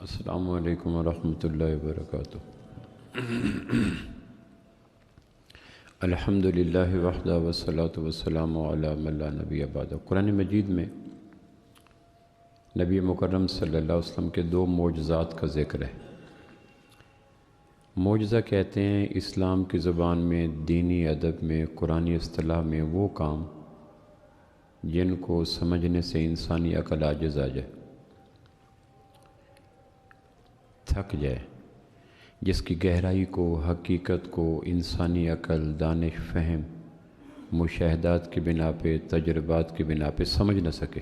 السلام علیکم ورحمۃ اللہ وبرکاتہ۔ الحمد للہ وحدہ والصلاۃ والسلام علی من لا نبی بعدہ۔ قرآن مجید میں نبی مکرم صلی اللہ علیہ وسلم کے دو معجزات کا ذکر ہے۔ معجزہ کہتے ہیں اسلام کی زبان میں، دینی ادب میں، قرآنی اصطلاح میں وہ کام جن کو سمجھنے سے انسانی عقل عاجز آ جائے، تھک جائے، جس کی گہرائی کو، حقیقت کو انسانی عقل، دانش، فہم، مشاہدات کی بنا پہ، تجربات کی بنا پہ سمجھ نہ سکے۔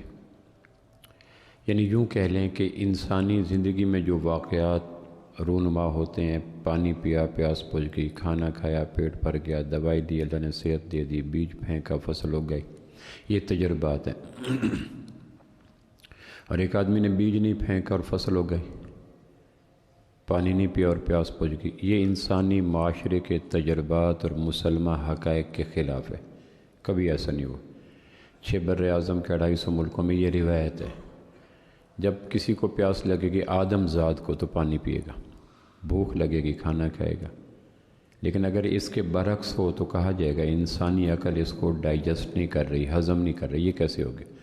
یعنی یوں کہہ لیں کہ انسانی زندگی میں جو واقعات رونما ہوتے ہیں، پانی پیا پیاس بجھ گئی، کھانا کھایا پیٹ بھر گیا، دوائی دی اللہ نے صحت دے دی، بیج پھینکا فصل ہو گئی، یہ تجربات ہیں۔ اور ایک آدمی نے بیج نہیں پھینکا اور فصل ہو گئی، پانی نہیں پیا اور پیاس بجھ گئی۔ یہ انسانی معاشرے کے تجربات اور مسلمہ حقائق کے خلاف ہے، کبھی ایسا نہیں ہوا۔ 6 براعظم کے 250 ملکوں میں یہ روایت ہے، جب کسی کو پیاس لگے گی آدم ذات کو تو پانی پیے گا، بھوک لگے گی کھانا کھائے گا۔ لیکن اگر اس کے برعکس ہو تو کہا جائے گا انسانی عقل اس کو ڈائجسٹ نہیں کر رہی، ہضم نہیں کر رہی، یہ کیسے ہوگی؟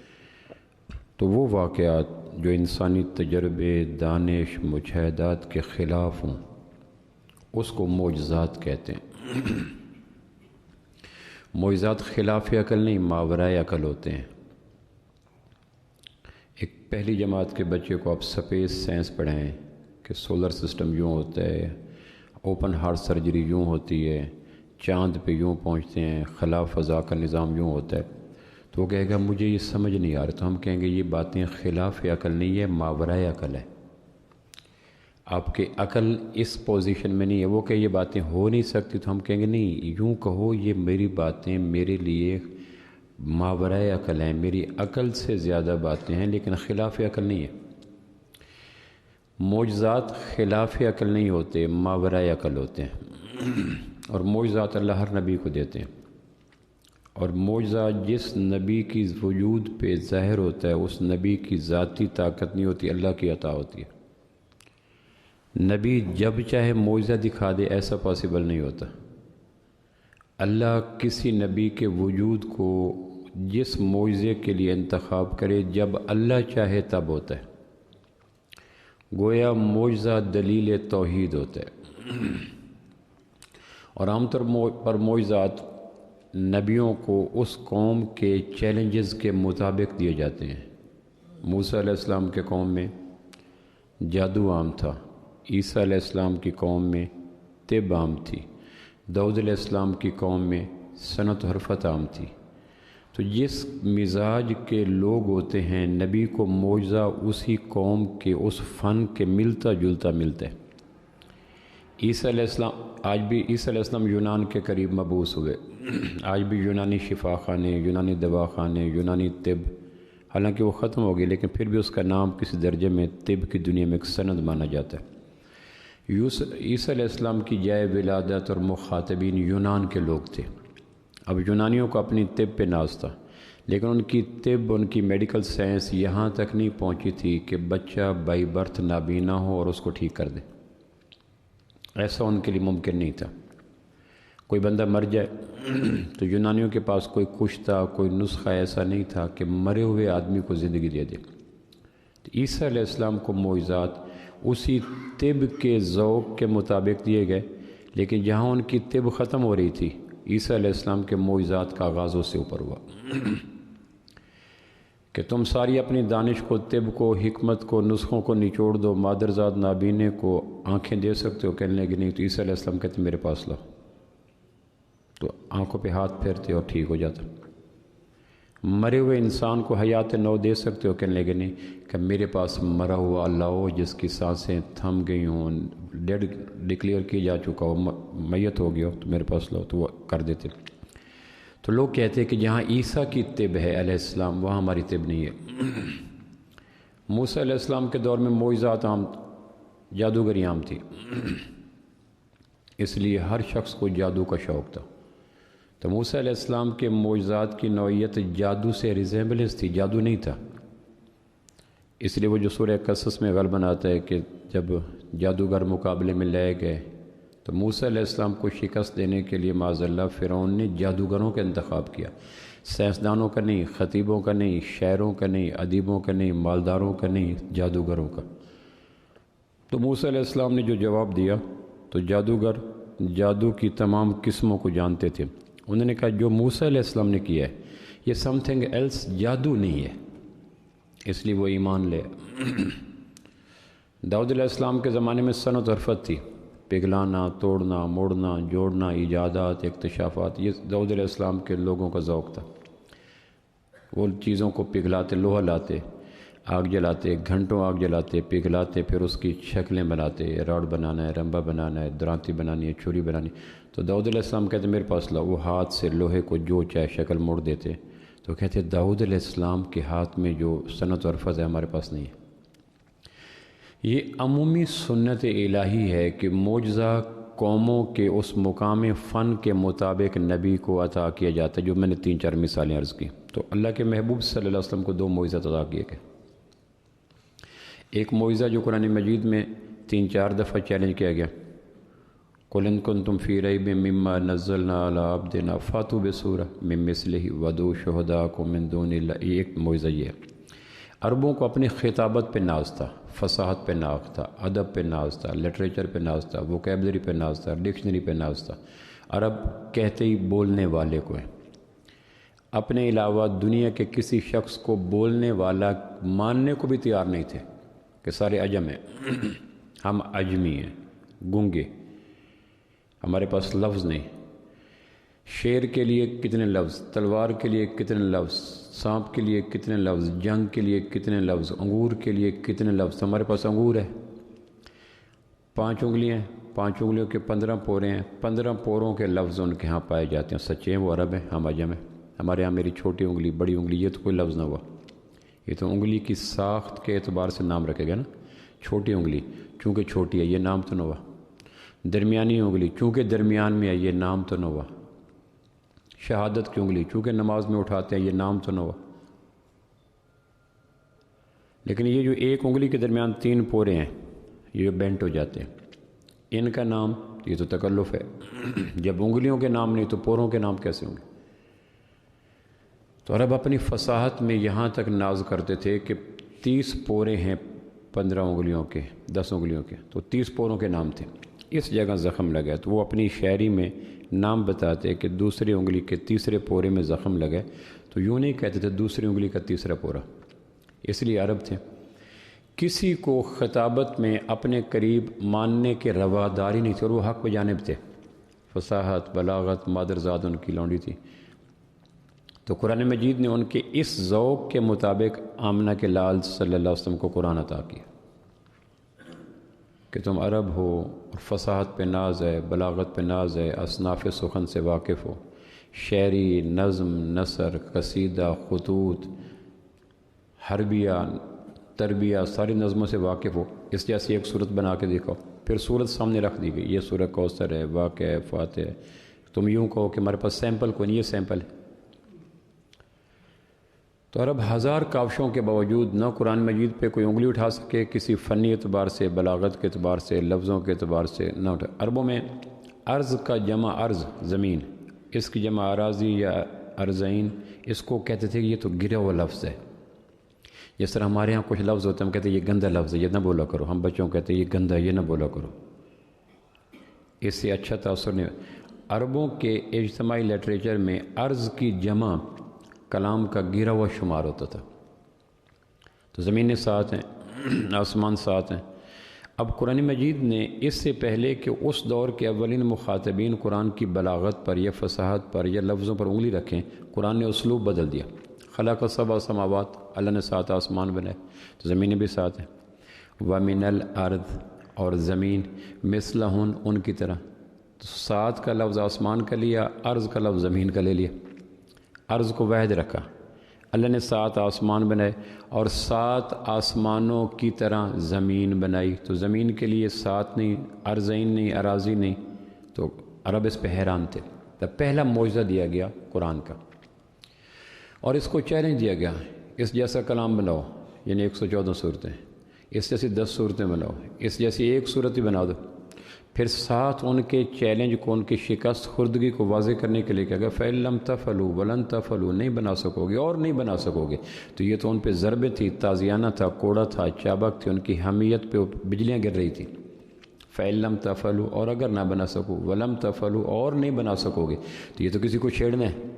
تو وہ واقعات جو انسانی تجربے، دانش، مشاہدات کے خلاف ہوں، اس کو معجزات کہتے ہیں۔ معجزات خلاف عقل نہیں، ماورائے عقل ہوتے ہیں۔ ایک پہلی جماعت کے بچے کو آپ سپیس سائنس پڑھائیں کہ سولر سسٹم یوں ہوتا ہے، اوپن ہارٹ سرجری یوں ہوتی ہے، چاند پہ یوں پہنچتے ہیں، خلا فضا کا نظام یوں ہوتا ہے، تو وہ کہے گا مجھے یہ سمجھ نہیں آ رہا، تو ہم کہیں گے یہ باتیں خلاف عقل نہیں ہے، ماورائے عقل ہے۔ آپ کے عقل اس پوزیشن میں نہیں ہے، وہ کہ یہ باتیں ہو نہیں سکتی، تو ہم کہیں گے نہیں، یوں کہو یہ میری باتیں میرے لیے ماورائے عقل ہیں، میری عقل سے زیادہ باتیں ہیں، لیکن خلاف عقل نہیں ہے۔ معجزات خلاف عقل نہیں ہوتے، ماورائے عقل ہوتے ہیں۔ اور معجزات اللہ ہر نبی کو دیتے ہیں، اور معجزہ جس نبی کی وجود پہ ظاہر ہوتا ہے اس نبی کی ذاتی طاقت نہیں ہوتی، اللہ کی عطا ہوتی ہے۔ نبی جب چاہے معجزہ دکھا دے، ایسا پاسبل نہیں ہوتا۔ اللہ کسی نبی کے وجود کو جس معجزے کے لیے انتخاب کرے، جب اللہ چاہے تب ہوتا ہے۔ گویا معجزہ دلیل توحید ہوتا ہے۔ اور عام طور پر معجزات نبیوں کو اس قوم کے چیلنجز کے مطابق دیے جاتے ہیں۔ موسیٰ علیہ السلام کے قوم میں جادو عام تھا، عیسیٰ علیہ السلام کی قوم میں طب عام تھی، داؤد علیہ السلام کی قوم میں صنعت و حرفت عام تھی۔ تو جس مزاج کے لوگ ہوتے ہیں، نبی کو معجزہ اسی قوم کے اس فن کے ملتا جلتا ملتا ہے۔ عیسیٰ علیہ السلام آج بھی عیسیٰ علیہ السلام یونان کے قریب مبعوث ہوئے، آج بھی یونانی شفا خانے، یونانی دوا خانے، یونانی طب، حالانکہ وہ ختم ہو گئی لیکن پھر بھی اس کا نام کسی درجے میں طب کی دنیا میں ایک سند مانا جاتا ہے۔ عیسیٰ علیہ السلام کی جائے ولادت اور مخاطبین یونان کے لوگ تھے۔ اب یونانیوں کو اپنی طب پہ ناز تھا، لیکن ان کی طب، ان کی میڈیکل سائنس یہاں تک نہیں پہنچی تھی کہ بچہ بائی برتھ نابینا ہو اور اس کو ٹھیک کر دے۔ ایسا ان کے لیے ممکن نہیں تھا۔ کوئی بندہ مر جائے تو یونانیوں کے پاس کوئی کشتہ، کوئی نسخہ ایسا نہیں تھا کہ مرے ہوئے آدمی کو زندگی دے دے۔ تو عیسیٰ علیہ السلام کو معجزات اسی طب کے ذوق کے مطابق دیے گئے، لیکن جہاں ان کی طب ختم ہو رہی تھی، عیسیٰ علیہ السلام کے معجزات کا آغاز اس سے اوپر ہوا کہ تم ساری اپنی دانش کو، طب کو، حکمت کو، نسخوں کو نچوڑ دو، مادرزاد نابینے کو آنکھیں دے سکتے ہو؟ کہنے لگے نہیں۔ تو عیسیٰ علیہ السلام کہتے میرے پاس لاؤ، تو آنکھوں پہ ہاتھ پھیرتے اور ٹھیک ہو جاتا۔ مرے ہوئے انسان کو حیات نو دے سکتے ہو؟ کہنے لگے نہیں، کہ میرے پاس مرا ہوا اللہ ہو جس کی سانسیں تھم گئی ہوں، ڈیڈ ڈکلیئر کی جا چکا ہو، میت ہو گیا ہو، تو میرے پاس لاؤ، تو وہ کر دیتے۔ تو لوگ کہتے ہیں کہ جہاں عیسیٰ کی طب ہے علیہ السلام، وہاں ہماری طب نہیں ہے۔ موسیٰ علیہ السلام کے دور میں معجزات عام، جادوگری عام تھی، اس لیے ہر شخص کو جادو کا شوق تھا۔ تو موسیٰ علیہ السلام کے معجزات کی نوعیت جادو سے ریزیمبلنس تھی، جادو نہیں تھا۔ اس لیے وہ جو سورہ قصص میں غالباً آتا ہے کہ جب جادوگر مقابلے میں لائے گئے تو موسیٰ علیہ السلام کو شکست دینے کے لیے معاذ اللہ فرعون نے جادوگروں کا انتخاب کیا، سائنسدانوں کا نہیں، خطیبوں کا نہیں، شاعروں کا نہیں، ادیبوں کا نہیں، مالداروں کا نہیں، جادوگروں کا۔ تو موسیٰ علیہ السلام نے جو جواب دیا تو جادوگر جادو کی تمام قسموں کو جانتے تھے، انہوں نے کہا جو موسیٰ علیہ السلام نے کیا ہے یہ سم تھنگ ایلس، جادو نہیں ہے، اس لیے وہ ایمان لے۔ داؤد علیہ السلام کے زمانے میں صنعت و حرفت تھی، پگھلانا، توڑنا، موڑنا، جوڑنا، ایجادات، اکتشافات، یہ داؤد علیہ السلام کے لوگوں کا ذوق تھا۔ وہ چیزوں کو پگھلاتے، لوہا لاتے، آگ جلاتے، گھنٹوں آگ جلاتے، پگھلاتے، پھر اس کی شکلیں بناتے، راڈ بنانا ہے، رمبا بنانا ہے، درانتی بنانی ہے، چھری بنانی۔ تو داؤد علیہ السلام کہتے میرے پاس لاؤ، وہ ہاتھ سے لوہے کو جو چاہے شکل موڑ دیتے۔ تو کہتے داؤد علیہ السلام کے ہاتھ میں جو صنعت و حرفت ہے ہمارے پاس نہیں ہے۔ یہ عمومی سنت الہی ہے کہ معجزہ قوموں کے اس مقام فن کے مطابق نبی کو عطا کیا جاتا ہے، جو میں نے 3-4 مثالیں عرض کی۔ تو اللہ کے محبوب صلی اللہ علیہ وسلم کو 2 معجزات عطا کیے گئے۔ ایک معجزہ جو قرآن مجید میں 3-4 دفعہ چیلنج کیا گیا، قُلْ إِن كُنتُمْ فِي رَيْبٍ مِّمَّا نَزَّلْنَا عَلَىٰ عَبْدِنَا فَأْتُوا بِسُورَةٍ مِّن مِّثْلِهِ وَادْعُوا شُهَدَاءَكُم مِّن دُونِ اللَّهِ۔ یہ ایک معجزہ یہ ہے۔ عربوں کو اپنی خطابت پہ ناز تھا، فصاحت پہ ناز تھا، ادب پہ ناز تھا، لٹریچر پہ ناز تھا، ووکیبلری پہ ناز تھا، ڈکشنری پہ ناز تھا۔ عرب کہتے ہی بولنے والے کو ہے، اپنے علاوہ دنیا کے کسی شخص کو بولنے والا ماننے کو بھی تیار نہیں تھے کہ سارے عجم ہیں، ہم عجمی ہیں، گونگے، ہمارے پاس لفظ نہیں۔ شیر کے لیے کتنے لفظ، تلوار کے لیے کتنے لفظ، سانپ کے لیے کتنے لفظ، جنگ کے لیے کتنے لفظ، انگور کے لیے کتنے لفظ۔ ہمارے پاس انگور ہے، 5 انگلیاں ہیں، 5 انگلیوں کے 15 پورے ہیں، 15 پوروں کے لفظ ان کے ہاں پائے جاتے ہیں۔ سچے ہیں وہ عرب ہیں، ہم عجم ہیں۔ ہمارے ہاں میری چھوٹی انگلی، بڑی انگلی، یہ تو کوئی لفظ نہ ہوا، یہ تو انگلی کی ساخت کے اعتبار سے نام رکھے گا نا۔ چھوٹی انگلی چونکہ چھوٹی ہے، یہ نام تو نہ ہوا۔ درمیانی انگلی چونکہ درمیان میں ہے، یہ نام تو نہ ہوا۔ شہادت کی انگلی چونکہ نماز میں اٹھاتے ہیں، یہ نام تو نہ ہوا۔ لیکن یہ جو ایک انگلی کے درمیان 3 پورے ہیں، یہ بینٹ ہو جاتے ہیں، ان کا نام، یہ تو تکلف ہے۔ جب انگلیوں کے نام نہیں تو پوروں کے نام کیسے ہوں گے؟ تو عرب اپنی فصاحت میں یہاں تک ناز کرتے تھے کہ 30 پورے ہیں 15 انگلیوں کے، 10 انگلیوں کے، تو 30 پوروں کے نام تھے۔ اس جگہ زخم لگا تو وہ اپنی شاعری میں نام بتاتے کہ دوسری انگلی کے تیسرے پورے میں زخم لگے، تو یوں نہیں کہتے تھے دوسری انگلی کا تیسرا پورا، اس لیے عرب تھے کسی کو خطابت میں اپنے قریب ماننے کے رواداری نہیں تھے، اور وہ حق بجانب تھے۔ فصاحت، بلاغت، مادرزاد ان کی لونڈی تھی۔ تو قرآن مجید نے ان کے اس ذوق کے مطابق آمنہ کے لال صلی اللہ علیہ وسلم کو قرآن عطا کیا کہ تم عرب ہو اور فصاحت پہ ناز ہے، بلاغت پہ ناز ہے، اصناف سخن سے واقف ہو، شعری، نظم، نثر، قصیدہ، خطوط، حربیہ، تربیہ، ساری نظموں سے واقف ہو۔ اس جیسی ایک صورت بنا کے دیکھو، پھر صورت سامنے رکھ دی گئی، یہ سورہ کوثر ہے، واقعہ ہے، فاتح ہے۔ تم یوں کہو کہ ہمارے پاس سیمپل کوئی نہیں، یہ سیمپل ہے۔ تو عرب 1000 کاوشوں کے باوجود نہ قرآن مجید پہ کوئی انگلی اٹھا سکے، کسی فنی اعتبار سے، بلاغت کے اعتبار سے، لفظوں کے اعتبار سے نہ اٹھا۔ عربوں میں ارض کا جمع ارض، زمین، اس کی جمع اراضی یا ارضین، اس کو کہتے تھے کہ یہ تو گرا ہوا لفظ ہے۔ جس طرح ہمارے ہاں کچھ لفظ ہوتے ہیں، ہم کہتے ہیں یہ گندا لفظ ہے، یہ نہ بولا کرو۔ ہم بچوں کو کہتے ہیں یہ گندا ہے، یہ نہ بولا کرو، اس سے اچھا تاثر نہیں۔ عربوں کے اجتماعی لٹریچر میں ارض کی جمع کلام کا گرا ہوا شمار ہوتا تھا۔ تو زمینیں 7 ہیں، آسمان 7 ہیں۔ اب قرآن مجید نے اس سے پہلے کہ اس دور کے اولین مخاطبین قرآن کی بلاغت پر یا فصاحت پر یا لفظوں پر انگلی رکھیں، قرآن نے اسلوب بدل دیا۔ خلق سبع سماوات، اللہ نے 7 آسمان بنائے، تو زمینیں بھی 7 ہیں۔ وَمِنَ الْأَرْضِ، اور زمین، مثلہن، ان کی طرح۔ تو 7 کا لفظ آسمان کا لیا، ارض کا لفظ زمین کا لے لیا، ارض کو واحد رکھا۔ اللہ نے 7 آسمان بنائے اور 7 آسمانوں کی طرح زمین بنائی، تو زمین کے لیے 7 نہیں، ارضین نہیں، اراضی نہیں۔ تو عرب اس پہ حیران تھے۔ تو پہلا معجزہ دیا گیا قرآن کا، اور اس کو چیلنج دیا گیا، اس جیسا کلام بناؤ، یعنی 114 صورتیں، اس جیسی 10 صورتیں بناؤ، اس جیسی ایک صورت ہی بنا دو، پھر ساتھ ان کے چیلنج کو، ان کی شکست خوردگی کو واضح کرنے کے لیے کہا گیا فَإِن لَمْ تَفْعَلُوا وَلَن تَفْعَلُوا، نہیں بنا سکو گے اور نہیں بنا سکو گے. تو یہ تو ان پہ ضربے تھی، تازیانہ تھا، کوڑا تھا، چابک تھی، ان کی حمیت پہ بجلیاں گر رہی تھی. فَإِن لَمْ تَفْعَلُوا، اور اگر نہ بنا سکو، وَلَمْ تَفْعَلُوا، اور نہیں بنا سکو گے، تو یہ تو کسی کو چھیڑنا ہے.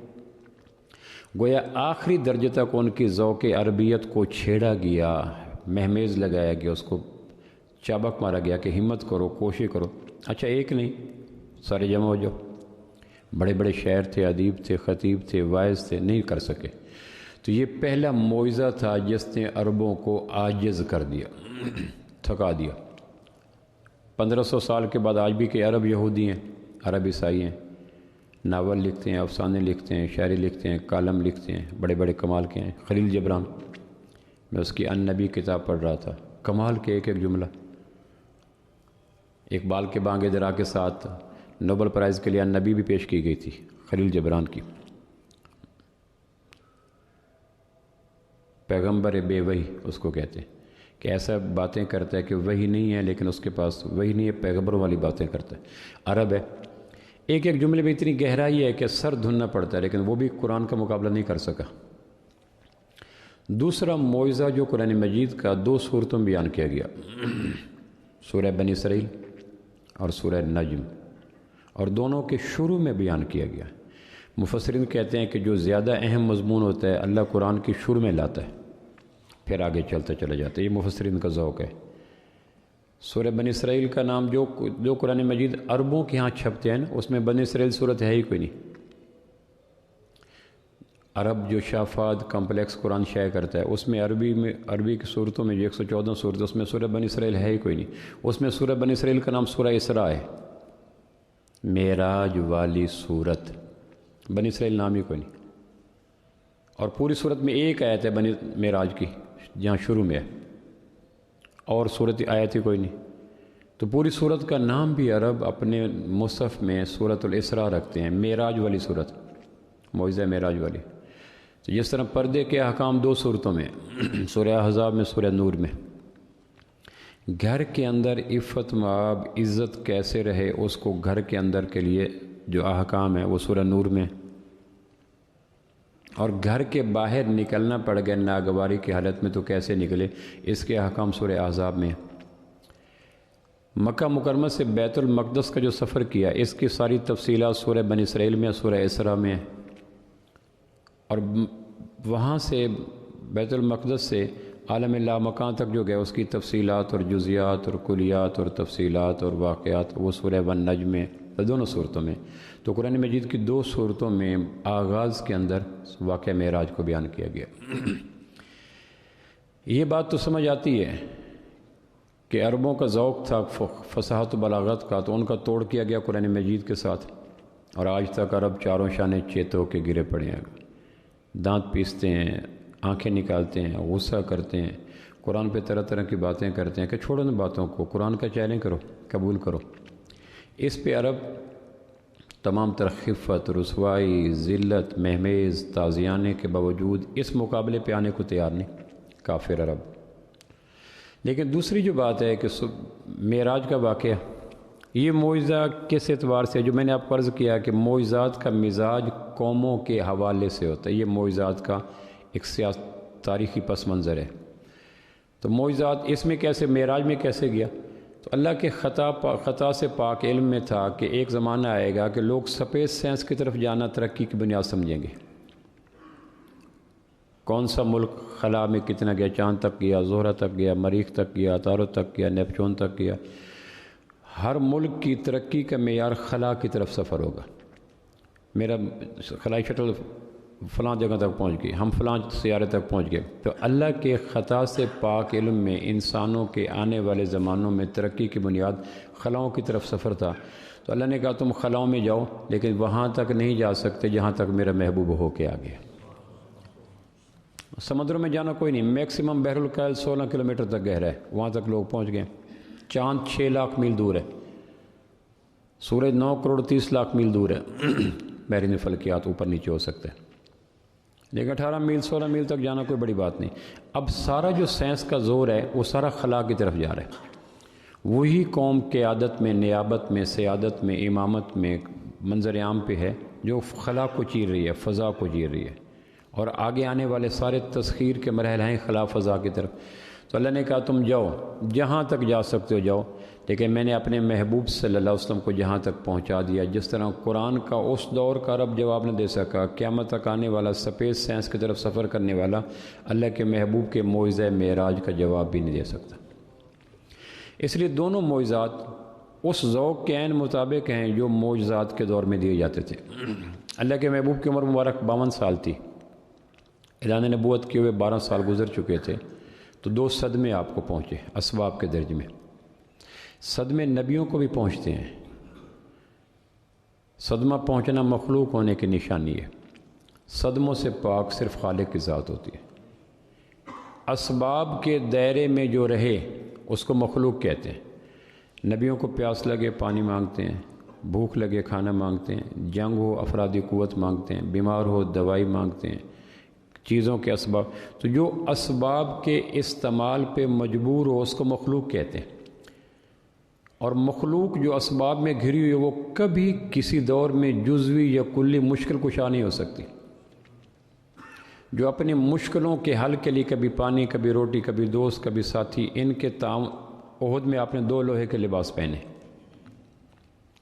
گویا آخری درجے تک ان کی ذوق عربیت کو چھیڑا گیا، مہمیز لگایا گیا، اس کو چابک مارا گیا کہ ہمت کرو، کوشش کرو. اچھا ایک نہیں، سارے جمع ہو جاؤ. بڑے بڑے شاعر تھے، ادیب تھے، خطیب تھے، واعظ تھے، نہیں کر سکے. تو یہ پہلا معجزہ تھا جس نے عربوں کو عاجز کر دیا، تھکا دیا. 1500 سال کے بعد آج بھی کہ عرب یہودی ہیں، عرب عیسائی ہیں، ناول لکھتے ہیں، افسانے لکھتے ہیں، شاعری لکھتے ہیں، کالم لکھتے ہیں، بڑے بڑے کمال کے ہیں. خلیل جبران، میں اس کی النبی کتاب پڑھ رہا تھا، کمال کے ایک ایک جملہ. اقبال کے بانگ درا کے ساتھ نوبل پرائز کے لیے النبی بھی پیش کی گئی تھی خلیل جبران کی. پیغمبر بے وحی اس کو کہتے ہیں، کہ ایسا باتیں کرتا ہے کہ وحی نہیں ہے، لیکن اس کے پاس وحی نہیں ہے، پیغمبروں والی باتیں کرتا ہے. عرب ہے، ایک ایک جملے میں اتنی گہرائی ہے کہ سر دھننا پڑتا ہے، لیکن وہ بھی قرآن کا مقابلہ نہیں کر سکا. دوسرا معجزہ جو قرآن مجید کا 2 صورتوں میں بیان کیا گیا، سورہ بنی اسرائیل اور سورہ نجم، اور دونوں کے شروع میں بیان کیا گیا. مفسرین کہتے ہیں کہ جو زیادہ اہم مضمون ہوتا ہے اللہ قرآن کی شروع میں لاتا ہے، پھر آگے چلتا چلا جاتا ہے. یہ مفسرین کا ذوق ہے. سورہ بنی اسرائیل کا نام جو قرآن مجید عربوں کے ہاں چھپتے ہیں نا، اس میں بنی اسرائیل صورت ہے ہی کوئی نہیں. عرب جو شافات کمپلیکس قرآن شائع کرتا ہے، اس میں عربی کی صورتوں میں جو 114 صورت، اس میں سورہ بنی اسرائیل ہے ہی کوئی نہیں. اس میں سورہ بنی اسرائیل کا نام سورہ اسراء ہے، معراج والی صورت. بنی اسرائیل نام ہی کوئی نہیں. اور پوری صورت میں ایک آیت ہے بنی معراج کی جہاں شروع میں ہے، اور صورت آیت ہی کوئی نہیں. تو پوری صورت کا نام بھی عرب اپنے مصحف میں سورۃ الاسراء رکھتے ہیں، معراج والی صورت، معجزہ معراج والی. تو جس طرح پردے کے احکام 2 صورتوں میں، سورہ احزاب میں، سورہ نور میں. گھر کے اندر عفت مآب عزت کیسے رہے، اس کو گھر کے اندر کے لیے جو احکام ہے وہ سورہ نور میں. اور گھر کے باہر نکلنا پڑ گیا ناگواری کی حالت میں تو کیسے نکلے، اس کے احکام سورہ احزاب میں. مکہ مکرمہ سے بیت المقدس کا جو سفر کیا، اس کی ساری تفصیلات سورہ بنی اسرائیل میں، سورہ اسراء میں. اور وہاں سے بیت المقدس سے عالم لامکان تک جو گئے، اس کی تفصیلات اور جزیات اور کلیات اور تفصیلات اور واقعات وہ سورہ والنجم میں، دونوں صورتوں میں. تو قرآن مجید کی 2 صورتوں میں آغاز کے اندر واقعہ معراج کو بیان کیا گیا. یہ بات تو سمجھ آتی ہے کہ عربوں کا ذوق تھا فصاحت و بلاغت کا، تو ان کا توڑ کیا گیا قرآن مجید کے ساتھ. اور آج تک عرب چاروں شانے چیت ہو کے گرے پڑے ہیں، دانت پیستے ہیں، آنکھیں نکالتے ہیں، غصہ کرتے ہیں، قرآن پہ طرح طرح کی باتیں کرتے ہیں کہ چھوڑو ان باتوں کو، قرآن کا چیلنج کرو، قبول کرو. اس پہ عرب تمام تر خفت، رسوائی، ذلت، مہمیز، تازیانے کے باوجود اس مقابلے پہ آنے کو تیار نہیں، کافر عرب. لیکن دوسری جو بات ہے کہ معراج کا واقعہ، یہ معجزہ کس اعتبار سے، جو میں نے آپ کو عرض کیا کہ معجزات کا مزاج قوموں کے حوالے سے ہوتا ہے، یہ معجزات کا ایک تاریخی پس منظر ہے. تو معجزات اس میں کیسے، معراج میں کیسے گیا؟ تو اللہ کے خطا سے پاک علم میں تھا کہ ایک زمانہ آئے گا کہ لوگ سپیس سائنس کی طرف جانا ترقی کی بنیاد سمجھیں گے. کون سا ملک خلا میں کتنا گیا، چاند تک گیا، زہرہ تک گیا، مریخ تک گیا، تاروں تک گیا، نیپچون تک گیا. ہر ملک کی ترقی کا معیار خلا کی طرف سفر ہوگا. میرا خلائی شٹل فلاں جگہ تک پہنچ گئی، ہم فلاں سیارے تک پہنچ گئے. تو اللہ کے خطا سے پاک علم میں انسانوں کے آنے والے زمانوں میں ترقی کی بنیاد خلاؤں کی طرف سفر تھا. تو اللہ نے کہا تم خلاؤں میں جاؤ، لیکن وہاں تک نہیں جا سکتے جہاں تک میرا محبوب ہو کے آگے. سمندروں میں جانا کوئی نہیں، میکسیمم بحر الکاہل 16 کلومیٹر تک گہرا ہے، وہاں تک لوگ پہنچ گئے. چاند 6 لاکھ میل دور ہے، سورج 9 کروڑ 30 لاکھ میل دور ہے. بحرین فلکیات اوپر نیچے ہو سکتے ہیں. لیکن 18 میل 16 میل تک جانا کوئی بڑی بات نہیں. اب سارا جو سائنس کا زور ہے وہ سارا خلا کی طرف جا رہا ہے. وہی قوم قیادت میں، نیابت میں، سیادت میں، امامت میں، منظر عام پہ ہے جو خلا کو چیر رہی ہے، فضا کو چیر رہی ہے، اور آگے آنے والے سارے تسخیر کے مراحل ہیں خلا فضا کی طرف. تو اللہ نے کہا تم جاؤ، جہاں تک جا سکتے ہو جاؤ، لیکن میں نے اپنے محبوب صلی اللہ علیہ وسلم کو جہاں تک پہنچا دیا. جس طرح قرآن کا اس دور کا رب جواب نہ دے سکا، قیامت تک آنے والا سپیس سائنس کی طرف سفر کرنے والا اللہ کے محبوب کے معجزہ معراج کا جواب بھی نہیں دے سکتا. اس لیے دونوں معجزات اس ذوق کے عین مطابق ہیں جو معجزات کے دور میں دیے جاتے تھے. اللہ کے محبوب کی عمر مبارک 52 سال تھی، اعلان نبوت کیے ہوئے 12 سال گزر چکے تھے. تو 2 صدمے آپ کو پہنچے اسباب کے درج میں. صدمے نبیوں کو بھی پہنچتے ہیں. صدمہ پہنچنا مخلوق ہونے کی نشانی ہے. صدموں سے پاک صرف خالق کی ذات ہوتی ہے. اسباب کے دائرے میں جو رہے اس کو مخلوق کہتے ہیں. نبیوں کو پیاس لگے پانی مانگتے ہیں، بھوک لگے کھانا مانگتے ہیں، جنگ ہو افرادی قوت مانگتے ہیں، بیمار ہو دوائی مانگتے ہیں، چیزوں کے اسباب. تو جو اسباب کے استعمال پہ مجبور ہو اس کو مخلوق کہتے ہیں. اور مخلوق جو اسباب میں گھری ہوئی ہے وہ کبھی کسی دور میں جزوی یا کلی مشکل کشا نہیں ہو سکتی. جو اپنی مشکلوں کے حل کے لیے کبھی پانی، کبھی روٹی، کبھی دوست، کبھی ساتھی، ان کے عہد میں آپ نے 2 لوہے کے لباس پہنے.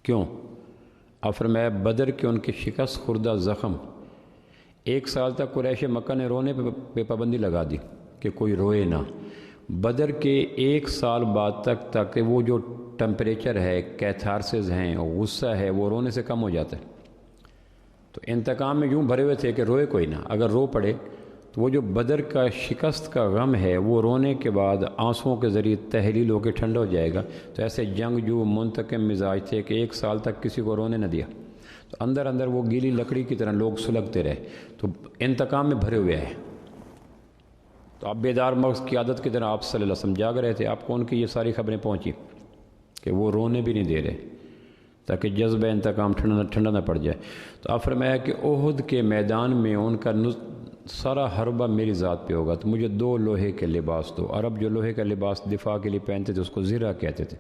کیوں؟ آپ فرمایا بدر کے ان کے شکست خوردہ زخم. 1 سال تک قریش مکہ نے رونے پہ پابندی لگا دی کہ کوئی روئے نہ. بدر کے 1 سال بعد تک وہ جو ٹمپریچر ہے، کیتھارسز ہیں، غصہ ہے، وہ رونے سے کم ہو جاتا ہے. تو انتقام میں یوں بھرے ہوئے تھے کہ روئے کوئی نہ. اگر رو پڑے تو وہ جو بدر کا شکست کا غم ہے وہ رونے کے بعد آنسوؤں کے ذریعے تحلیل ہو کے ٹھنڈا ہو جائے گا. تو ایسے جنگجو منتقم مزاج تھے کہ 1 سال تک کسی کو رونے نہ دیا. تو اندر اندر وہ گیلی لکڑی کی طرح لوگ سلگتے رہے. تو انتقام میں بھرے ہوئے ہیں. تو آپ بیدار مغز کی عادت کی طرح آپ صلی اللہ علیہ وسلم جاگ رہے تھے. آپ کو ان کی یہ ساری خبریں پہنچی کہ وہ رونے بھی نہیں دے رہے تاکہ جذبہ انتقام ٹھنڈا نہ پڑ جائے. تو آپ فرمایا کہ احد کے میدان میں ان کا سارا حربہ میری ذات پہ ہوگا، تو مجھے 2 لوہے کے لباس دو. عرب جو لوہے کا لباس دفاع کے لیے پہنتے تھے اس کو زرہ کہتے تھے.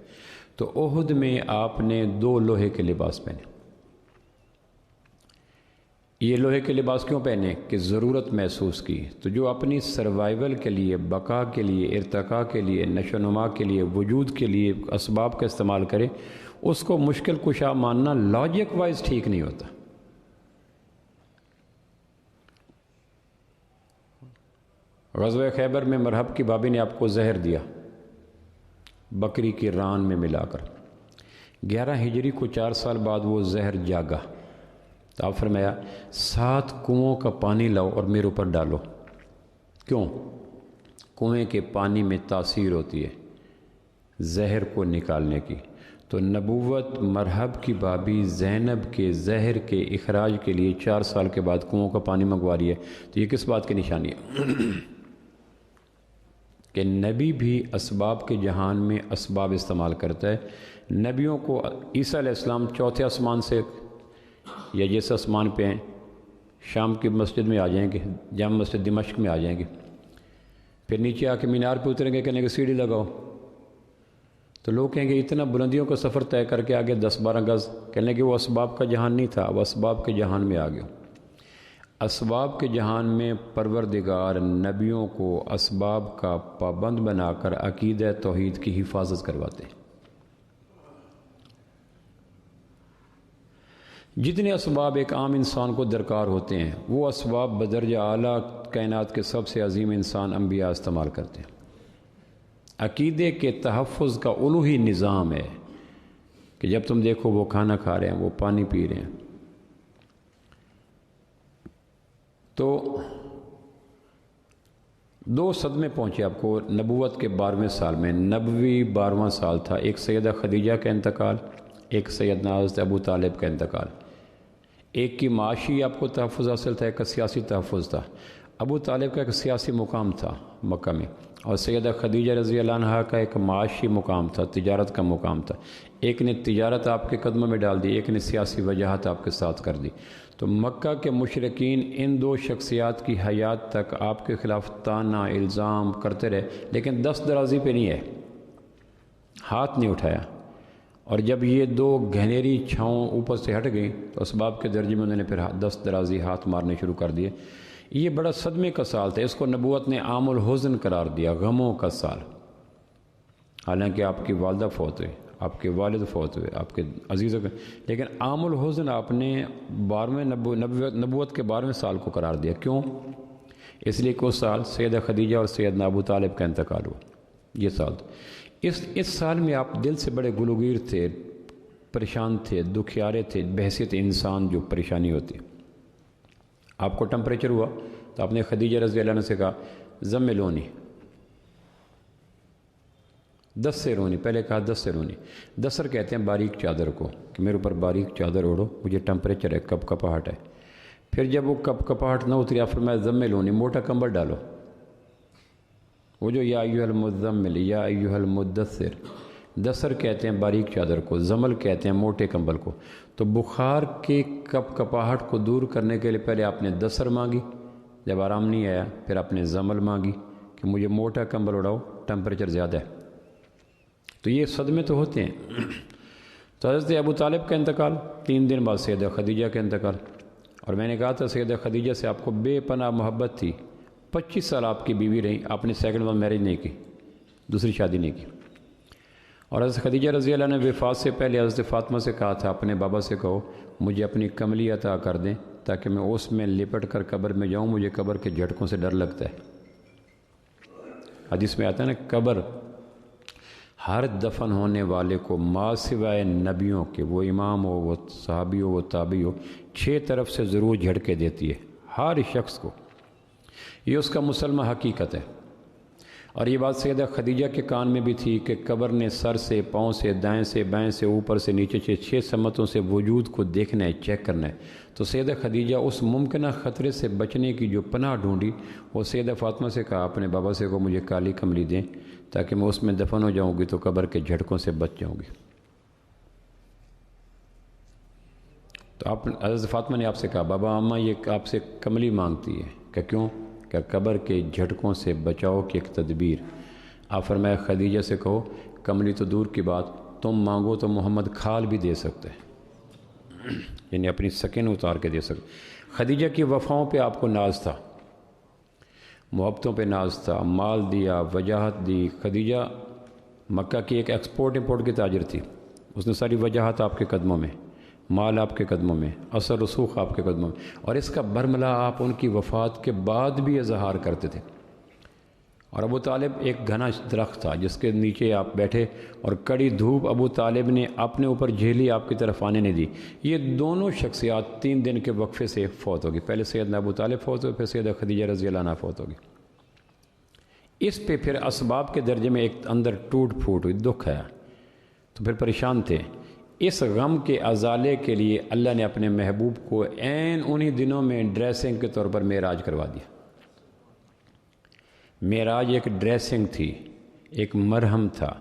تو احد میں آپ نے 2 لوہے کے لباس پہنے. یہ لوہے کے لباس کیوں پہنے؟ کہ ضرورت محسوس کی. تو جو اپنی سروائیول کے لیے، بقا کے لیے، ارتقاء کے لیے، نشو و نما کے لیے، وجود کے لیے اسباب کا استعمال کرے اس کو مشکل کشا ماننا لاجک وائز ٹھیک نہیں ہوتا. غزوہ خیبر میں مرحب کی بھابی نے آپ کو زہر دیا بکری کی ران میں ملا کر. 11 ہجری کو 4 سال بعد وہ زہر جاگا. تو آپ فرمایا 7 کنوؤں کا پانی لاؤ اور میرے اوپر ڈالو. کیوں؟ کنویں کے پانی میں تاثیر ہوتی ہے زہر کو نکالنے کی. تو نبوت مرحب کی بھابی زینب کے زہر کے اخراج کے لیے 4 سال کے بعد کنوؤں کا پانی منگوا رہی ہے. تو یہ کس بات کی نشانی ہے؟ کہ نبی بھی اسباب کے جہان میں اسباب استعمال کرتا ہے. نبیوں کو عیسیٰ علیہ السلام 4تھے آسمان سے یا جس آسمان پہ ہیں شام کی مسجد میں آ جائیں گے، جامع مسجد دمشق میں آ جائیں گے، پھر نیچے آ کے مینار پہ اتریں گے، کہنے کہ سیڑھی لگاؤ. تو لوگ کہیں گے اتنا بلندیوں کا سفر طے کر کے آگے 10-12 گز، کہنے کہ وہ اسباب کا جہان نہیں تھا، وہ اسباب کے جہان میں آ گیا. اسباب کے جہان میں پروردگار نبیوں کو اسباب کا پابند بنا کر عقیدہ توحید کی حفاظت کرواتے ہیں. جتنے اسباب ایک عام انسان کو درکار ہوتے ہیں وہ اسباب بدرجہ اعلیٰ کائنات کے سب سے عظیم انسان انبیاء استعمال کرتے ہیں. عقیدے کے تحفظ کا الوہی نظام ہے کہ جب تم دیکھو وہ کھانا کھا رہے ہیں، وہ پانی پی رہے ہیں. تو 2 صدمے پہنچے آپ کو نبوت کے 12ویں سال میں. نبوی 12واں سال تھا. ایک سیدہ خدیجہ کا انتقال، ایک سیدنا حضرت ابو طالب کا انتقال. ایک کی معاشی آپ کو تحفظ حاصل تھا، ایک کا سیاسی تحفظ تھا. ابو طالب کا ایک سیاسی مقام تھا مکہ میں، اور سیدہ خدیجہ رضی اللہ عنہا کا ایک معاشی مقام تھا، تجارت کا مقام تھا۔ ایک نے تجارت آپ کے قدموں میں ڈال دی، ایک نے سیاسی وجاہت آپ کے ساتھ کر دی۔ تو مکہ کے مشرکین ان دو شخصیات کی حیات تک آپ کے خلاف طعنہ الزام کرتے رہے، لیکن دست درازی پہ نہیں ہے، ہاتھ نہیں اٹھایا۔ اور جب یہ دو گھنیری چھاؤں اوپر سے ہٹ گئیں تو اسباب کے درجے میں انہوں نے پھر دست درازی ہاتھ مارنے شروع کر دیے۔ یہ بڑا صدمے کا سال تھا، اس کو نبوت نے عام الحزن قرار دیا، غموں کا سال۔ حالانکہ آپ کی والدہ فوت ہوئی، آپ کے والد فوت ہوئے، آپ کے عزیزوں کے، لیکن عام الحزن آپ نے 12ویں نبوت کے 12ویں سال کو قرار دیا۔ کیوں؟ اس لیے کہ اس سال سیدہ خدیجہ اور سیدنا ابو طالب کا انتقال ہوا، یہ سال تھا۔ اس سال میں آپ دل سے بڑے گلوگیر تھے، پریشان تھے، دکھیارے تھے، بحیثیت انسان جو پریشانی ہوتی۔ آپ کو ٹمپریچر ہوا تو آپ نے خدیجہ رضی اللہ عنہ سے کہا زملونی، دسرونی، پہلے کہا دسرونی۔ دسر کہتے ہیں باریک چادر کو، کہ میرے اوپر باریک چادر اوڑھو، مجھے ٹمپریچر ہے، کپ کپاہٹ ہے۔ پھر جب وہ کپ کپاہٹ نہ اتری، آپ فرمایا زملونی، موٹا کمبل ڈالو۔ وہ جو یا ایھا المزمل، یا ایھا المدثر، دسر کہتے ہیں باریک چادر کو، زمل کہتے ہیں موٹے کمبل کو۔ تو بخار کے کپ کپاہٹ کو دور کرنے کے لیے پہلے آپ نے دسر مانگی، جب آرام نہیں آیا پھر آپ نے زمل مانگی کہ مجھے موٹا کمبل اڑاؤ، ٹمپریچر زیادہ ہے۔ تو یہ صدمے تو ہوتے ہیں۔ تو حضرت ابو طالب کا انتقال، 3 دن بعد سیدہ خدیجہ کا انتقال۔ اور میں نے کہا تھا سیدہ خدیجہ سے آپ کو بے پناہ محبت تھی، 25 سال آپ کی بیوی رہی، آپ نے سیکنڈ ون میرج نہیں کی، دوسری شادی نہیں کی۔ اور حضرت خدیجہ رضی اللہ عنہ نے وفات سے پہلے حضرت فاطمہ سے کہا تھا اپنے بابا سے کہو مجھے اپنی کملی عطا کر دیں تاکہ میں اس میں لپٹ کر قبر میں جاؤں، مجھے قبر کے جھٹکوں سے ڈر لگتا ہے۔ حدیث میں آتا ہے نا، قبر ہر دفن ہونے والے کو ما سوائے نبیوں کے، وہ امام ہو، وہ صحابی ہو، وہ تابعی ہو، 6 طرف سے ضرور جھٹکے دیتی ہے ہر شخص کو۔ یہ اس کا مسلمہ حقیقت ہے۔ اور یہ بات سیدہ خدیجہ کے کان میں بھی تھی کہ قبر نے سر سے، پاؤں سے، دائیں سے، بائیں سے، اوپر سے، نیچے سے 6 سمتوں سے وجود کو دیکھنا ہے، چیک کرنا ہے۔ تو سیدہ خدیجہ اس ممکنہ خطرے سے بچنے کی جو پناہ ڈھونڈی، وہ سیدہ فاطمہ سے کہا اپنے بابا سے کو مجھے کالی کملی دیں تاکہ میں اس میں دفن ہو جاؤں گی تو قبر کے جھٹکوں سے بچ جاؤں گی۔ تو حضرت فاطمہ نے آپ سے کہا بابا اماں یہ آپ سے کملی مانگتی ہے، کہ کیوں؟ کہ قبر کے جھٹکوں سے بچاؤ کی ایک تدبیر۔ آپ فرمایا خدیجہ سے کہو کملی تو دور کی بات، تم مانگو تو محمد کھال بھی دے سکتے ہیں، یعنی اپنی سکن اتار کے دے سکتے۔ خدیجہ کی وفاؤں پہ آپ کو ناز تھا، محبتوں پہ ناز تھا، مال دیا، وجاہت دی۔ خدیجہ مکہ کی ایک ایکسپورٹ امپورٹ کی تاجر تھی، اس نے ساری وجاہت آپ کے قدموں میں، مال آپ کے قدموں میں، اثر رسوخ آپ کے قدموں میں، اور اس کا برملا آپ ان کی وفات کے بعد بھی اظہار کرتے تھے۔ اور ابو طالب ایک گھنا درخت تھا جس کے نیچے آپ بیٹھے اور کڑی دھوپ ابو طالب نے اپنے اوپر جھیلی، آپ کی طرف آنے نہیں دی۔ یہ دونوں شخصیات 3 دن کے وقفے سے فوت ہوگی، پہلے سیدنا ابو طالب فوت ہوئے، پھر سیدہ خدیجہ رضی اللہ عنہ فوت ہوگی۔ اس پہ پھر اسباب کے درجے میں ایک اندر ٹوٹ پھوٹ ہوئی، دکھ آیا، تو پھر پریشان تھے۔ اس غم کے ازالے کے لیے اللہ نے اپنے محبوب کو عین انہی دنوں میں ڈریسنگ کے طور پر معراج کروا دیا۔ معراج ایک ڈریسنگ تھی، ایک مرہم تھا۔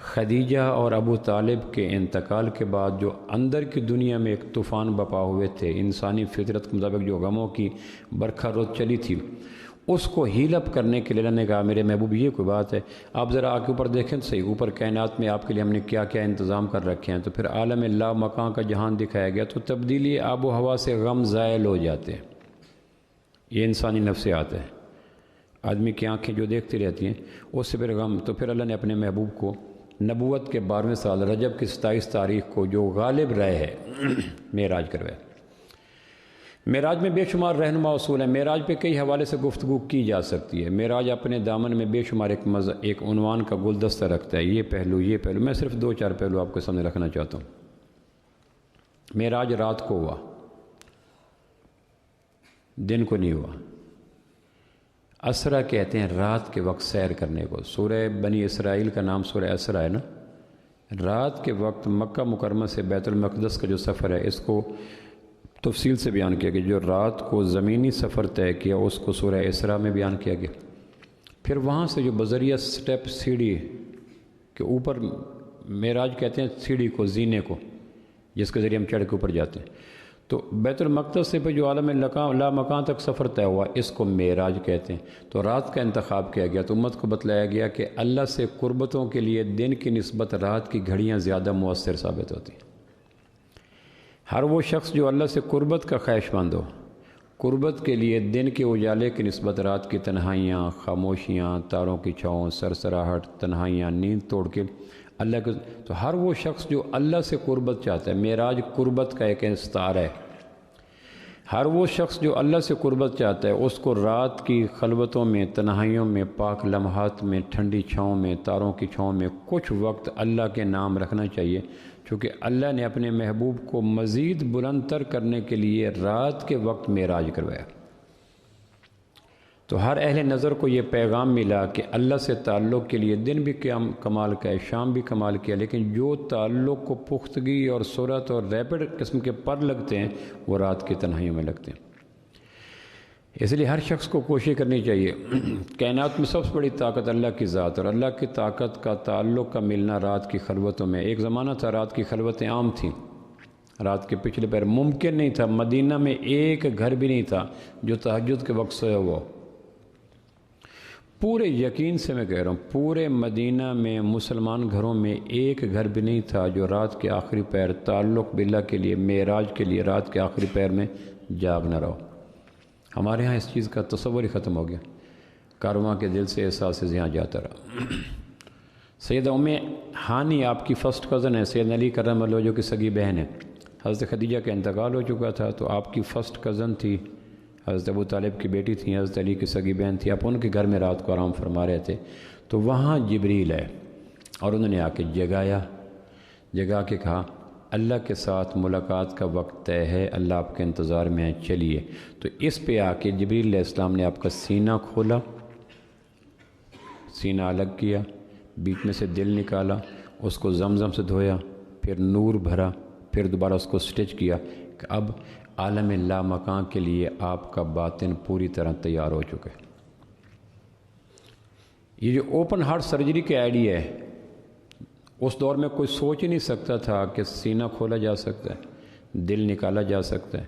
خدیجہ اور ابو طالب کے انتقال کے بعد جو اندر کی دنیا میں ایک طوفان بپا ہوئے تھے، انسانی فطرت کے مطابق جو غموں کی برکھا روز چلی تھی، اس کو ہیل اپ کرنے کے لیے اللہ نے کہا میرے محبوب یہ کوئی بات ہے، آپ ذرا آگے اوپر دیکھیں تو صحیح، اوپر کائنات میں آپ کے لیے ہم نے کیا کیا انتظام کر رکھے ہیں۔ تو پھر عالم لا مکان کا جہان دکھایا گیا، تو تبدیلی آب و ہوا سے غم زائل ہو جاتے ہیں۔ یہ انسانی نفسیات ہے، آدمی کی آنکھیں جو دیکھتی رہتی ہیں اس سے پھر غم۔ تو پھر اللہ نے اپنے محبوب کو نبوت کے 12ویں سال رجب کی 27 تاریخ کو جو غالب رائے ہے معراج کروایا۔ معراج میں بے شمار رہنما اصول ہیں، معراج پہ کئی حوالے سے گفتگو کی جا سکتی ہے۔ معراج اپنے دامن میں بے شمار ایک عنوان کا گلدستہ رکھتا ہے، یہ پہلو یہ پہلو، میں صرف 2-4 پہلو آپ کے سامنے رکھنا چاہتا ہوں۔ معراج رات کو ہوا، دن کو نہیں ہوا۔ اسرا کہتے ہیں رات کے وقت سیر کرنے کو، سورہ بنی اسرائیل کا نام سورہ اسرا ہے نا۔ رات کے وقت مکہ مکرمہ سے بیت المقدس کا جو سفر ہے اس کو تفصیل سے بیان کیا گیا، جو رات کو زمینی سفر طے کیا اس کو سورہ اسرا میں بیان کیا گیا۔ پھر وہاں سے جو بذریعہ سٹیپ سیڑھی کے اوپر، معراج کہتے ہیں سیڑھی کو، زینے کو، جس کے ذریعے ہم چڑھ کے اوپر جاتے ہیں، تو بیت المقدس سے پھر جو عالم لا مکان تک سفر طے ہوا، اس کو معراج کہتے ہیں۔ تو رات کا انتخاب کیا گیا، تو امت کو بتلایا گیا کہ اللہ سے قربتوں کے لیے دن کی نسبت رات کی گھڑیاں زیادہ مؤثر ثابت ہوتی ہیں۔ ہر وہ شخص جو اللہ سے قربت کا خواہش مند ہو، قربت کے لیے دن کے اجالے کی نسبت رات کی تنہائیاں، خاموشیاں، تاروں کی چھاؤں، سرسراہٹ، تنہائیاں، نیند توڑ کے اللہ کے، تو ہر وہ شخص جو اللہ سے قربت چاہتا ہے، معراج قربت کا ایک استعار ہے، ہر وہ شخص جو اللہ سے قربت چاہتا ہے اس کو رات کی خلوتوں میں، تنہائیوں میں، پاک لمحات میں، ٹھنڈی چھاؤں میں، تاروں کی چھاؤں میں کچھ وقت اللہ کے نام رکھنا چاہیے، چونکہ اللہ نے اپنے محبوب کو مزید بلند تر کرنے کے لیے رات کے وقت معراج کروایا۔ تو ہر اہل نظر کو یہ پیغام ملا کہ اللہ سے تعلق کے لیے دن بھی کمال کا ہے، شام بھی کمال کیا، لیکن جو تعلق کو پختگی اور سرعت اور ریپڈ قسم کے پر لگتے ہیں وہ رات کی تنہائیوں میں لگتے ہیں۔ اس لیے ہر شخص کو کوشش کرنی چاہیے، کائنات میں سب سے بڑی طاقت اللہ کی ذات، اور اللہ کی طاقت کا تعلق کا ملنا رات کی خلوتوں میں۔ ایک زمانہ تھا رات کی خلوتیں عام تھیں، رات کے پچھلے پہر ممکن نہیں تھا، مدینہ میں ایک گھر بھی نہیں تھا جو تہجد کے وقت سویا ہوا ہو۔ پورے یقین سے میں کہہ رہا ہوں، پورے مدینہ میں مسلمان گھروں میں ایک گھر بھی نہیں تھا جو رات کے آخری پہر تعلق باللہ کے لیے، معراج کے لیے رات کے آخری پہر میں جاگ نہ رہو۔ ہمارے ہاں اس چیز کا تصور ہی ختم ہو گیا، کارواں کے دل سے احساس یہاں جاتا رہا۔ سیدہ ام ہانی آپ کی فرسٹ کزن ہے، سیدنا علی کرم اللہ وجہہ کی سگی بہن ہے۔ حضرت خدیجہ کا انتقال ہو چکا تھا تو آپ کی فرسٹ کزن تھی، حضرت ابو طالب کی بیٹی تھیں، حضرت علی کی سگی بہن تھی۔ آپ ان کے گھر میں رات کو آرام فرما رہے تھے، تو وہاں جبریل ہے اور انہوں نے آ کے جگا کے کہا اللہ کے ساتھ ملاقات کا وقت طے ہے، اللہ آپ کے انتظار میں ہے، چلیے۔ تو اس پہ آ کے جبریل علیہ السلام نے آپ کا سینہ کھولا، سینہ الگ کیا، بیچ میں سے دل نکالا، اس کو زمزم سے دھویا، پھر نور بھرا، پھر دوبارہ اس کو سٹچ کیا کہ اب عالم لا مکان کے لیے آپ کا باطن پوری طرح تیار ہو چکا ہے۔ یہ جو اوپن ہارٹ سرجری کے آئیڈیا ہے، اس دور میں کوئی سوچ ہی نہیں سکتا تھا کہ سینہ کھولا جا سکتا ہے، دل نکالا جا سکتا ہے،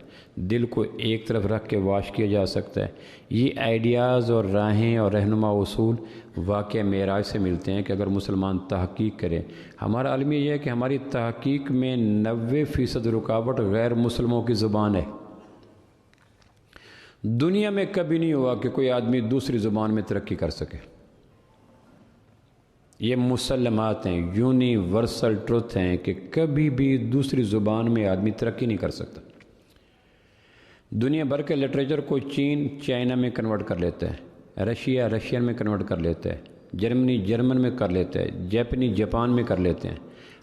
دل کو ایک طرف رکھ کے واش کیا جا سکتا ہے۔ یہ آئیڈیاز اور راہیں اور رہنما اصول واقع معراج سے ملتے ہیں کہ اگر مسلمان تحقیق کرے۔ ہمارا عالم یہ ہے کہ ہماری تحقیق میں 90% رکاوٹ غیر مسلموں کی زبان ہے۔ دنیا میں کبھی نہیں ہوا کہ کوئی آدمی دوسری زبان میں ترقی کر سکے۔ یہ مسلمات ہیں، یونیورسل ٹروتھ ہیں کہ کبھی بھی دوسری زبان میں آدمی ترقی نہیں کر سکتا۔ دنیا بھر کے لٹریچر کو چین چائنا میں کنورٹ کر لیتا ہے، رشیا رشین میں کنورٹ کر لیتا ہے، جرمنی جرمن میں کر لیتا ہے، جاپنی جاپان میں کر لیتے ہیں۔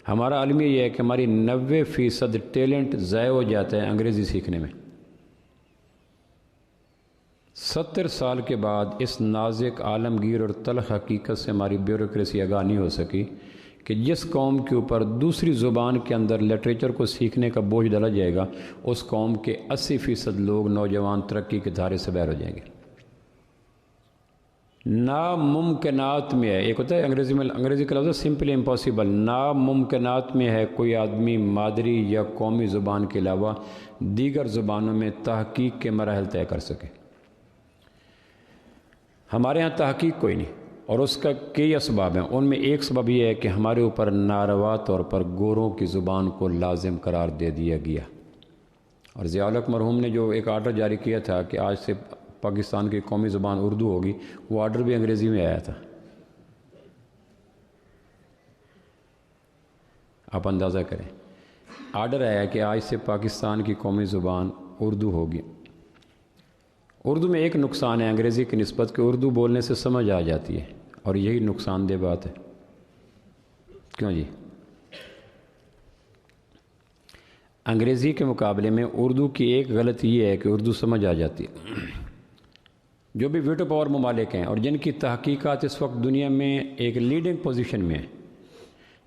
ہمارا عالم یہ ہے کہ ہماری 90% ٹیلنٹ ضائع ہو جاتا ہے انگریزی سیکھنے میں۔ 70 سال کے بعد اس نازک عالمگیر اور تلخ حقیقت سے ہماری بیوروکریسی آگاہ نہیں ہو سکی کہ جس قوم کے اوپر دوسری زبان کے اندر لٹریچر کو سیکھنے کا بوجھ ڈالا جائے گا، اس قوم کے 80% لوگ نوجوان ترقی کے دھارے سے باہر ہو جائیں گے۔ ناممکنات میں ہے، ایک ہوتا ہے انگریزی کا لفظ سمپلی امپاسبل، ناممکنات میں ہے کوئی آدمی مادری یا قومی زبان کے علاوہ دیگر زبانوں میں تحقیق کے مراحل طے کر سکے۔ ہمارے ہاں تحقیق کوئی نہیں، اور اس کا کئی اسباب ہیں۔ ان میں ایک سبب یہ ہے کہ ہمارے اوپر ناروا طور پر گوروں کی زبان کو لازم قرار دے دیا گیا، اور ضیاء الحق مرحوم نے جو ایک آرڈر جاری کیا تھا کہ آج سے پاکستان کی قومی زبان اردو ہوگی، وہ آرڈر بھی انگریزی میں آیا تھا۔ آپ اندازہ کریں، آرڈر آیا کہ آج سے پاکستان کی قومی زبان اردو ہوگی۔ اردو میں ایک نقصان ہے انگریزی کی نسبت کہ اردو بولنے سے سمجھ آ جاتی ہے، اور یہی نقصان دہ بات ہے۔ کیوں جی؟ انگریزی کے مقابلے میں اردو کی ایک غلطی یہ ہے کہ اردو سمجھ آ جاتی ہے۔ جو بھی ویٹو پاور ممالک ہیں اور جن کی تحقیقات اس وقت دنیا میں ایک لیڈنگ پوزیشن میں ہیں،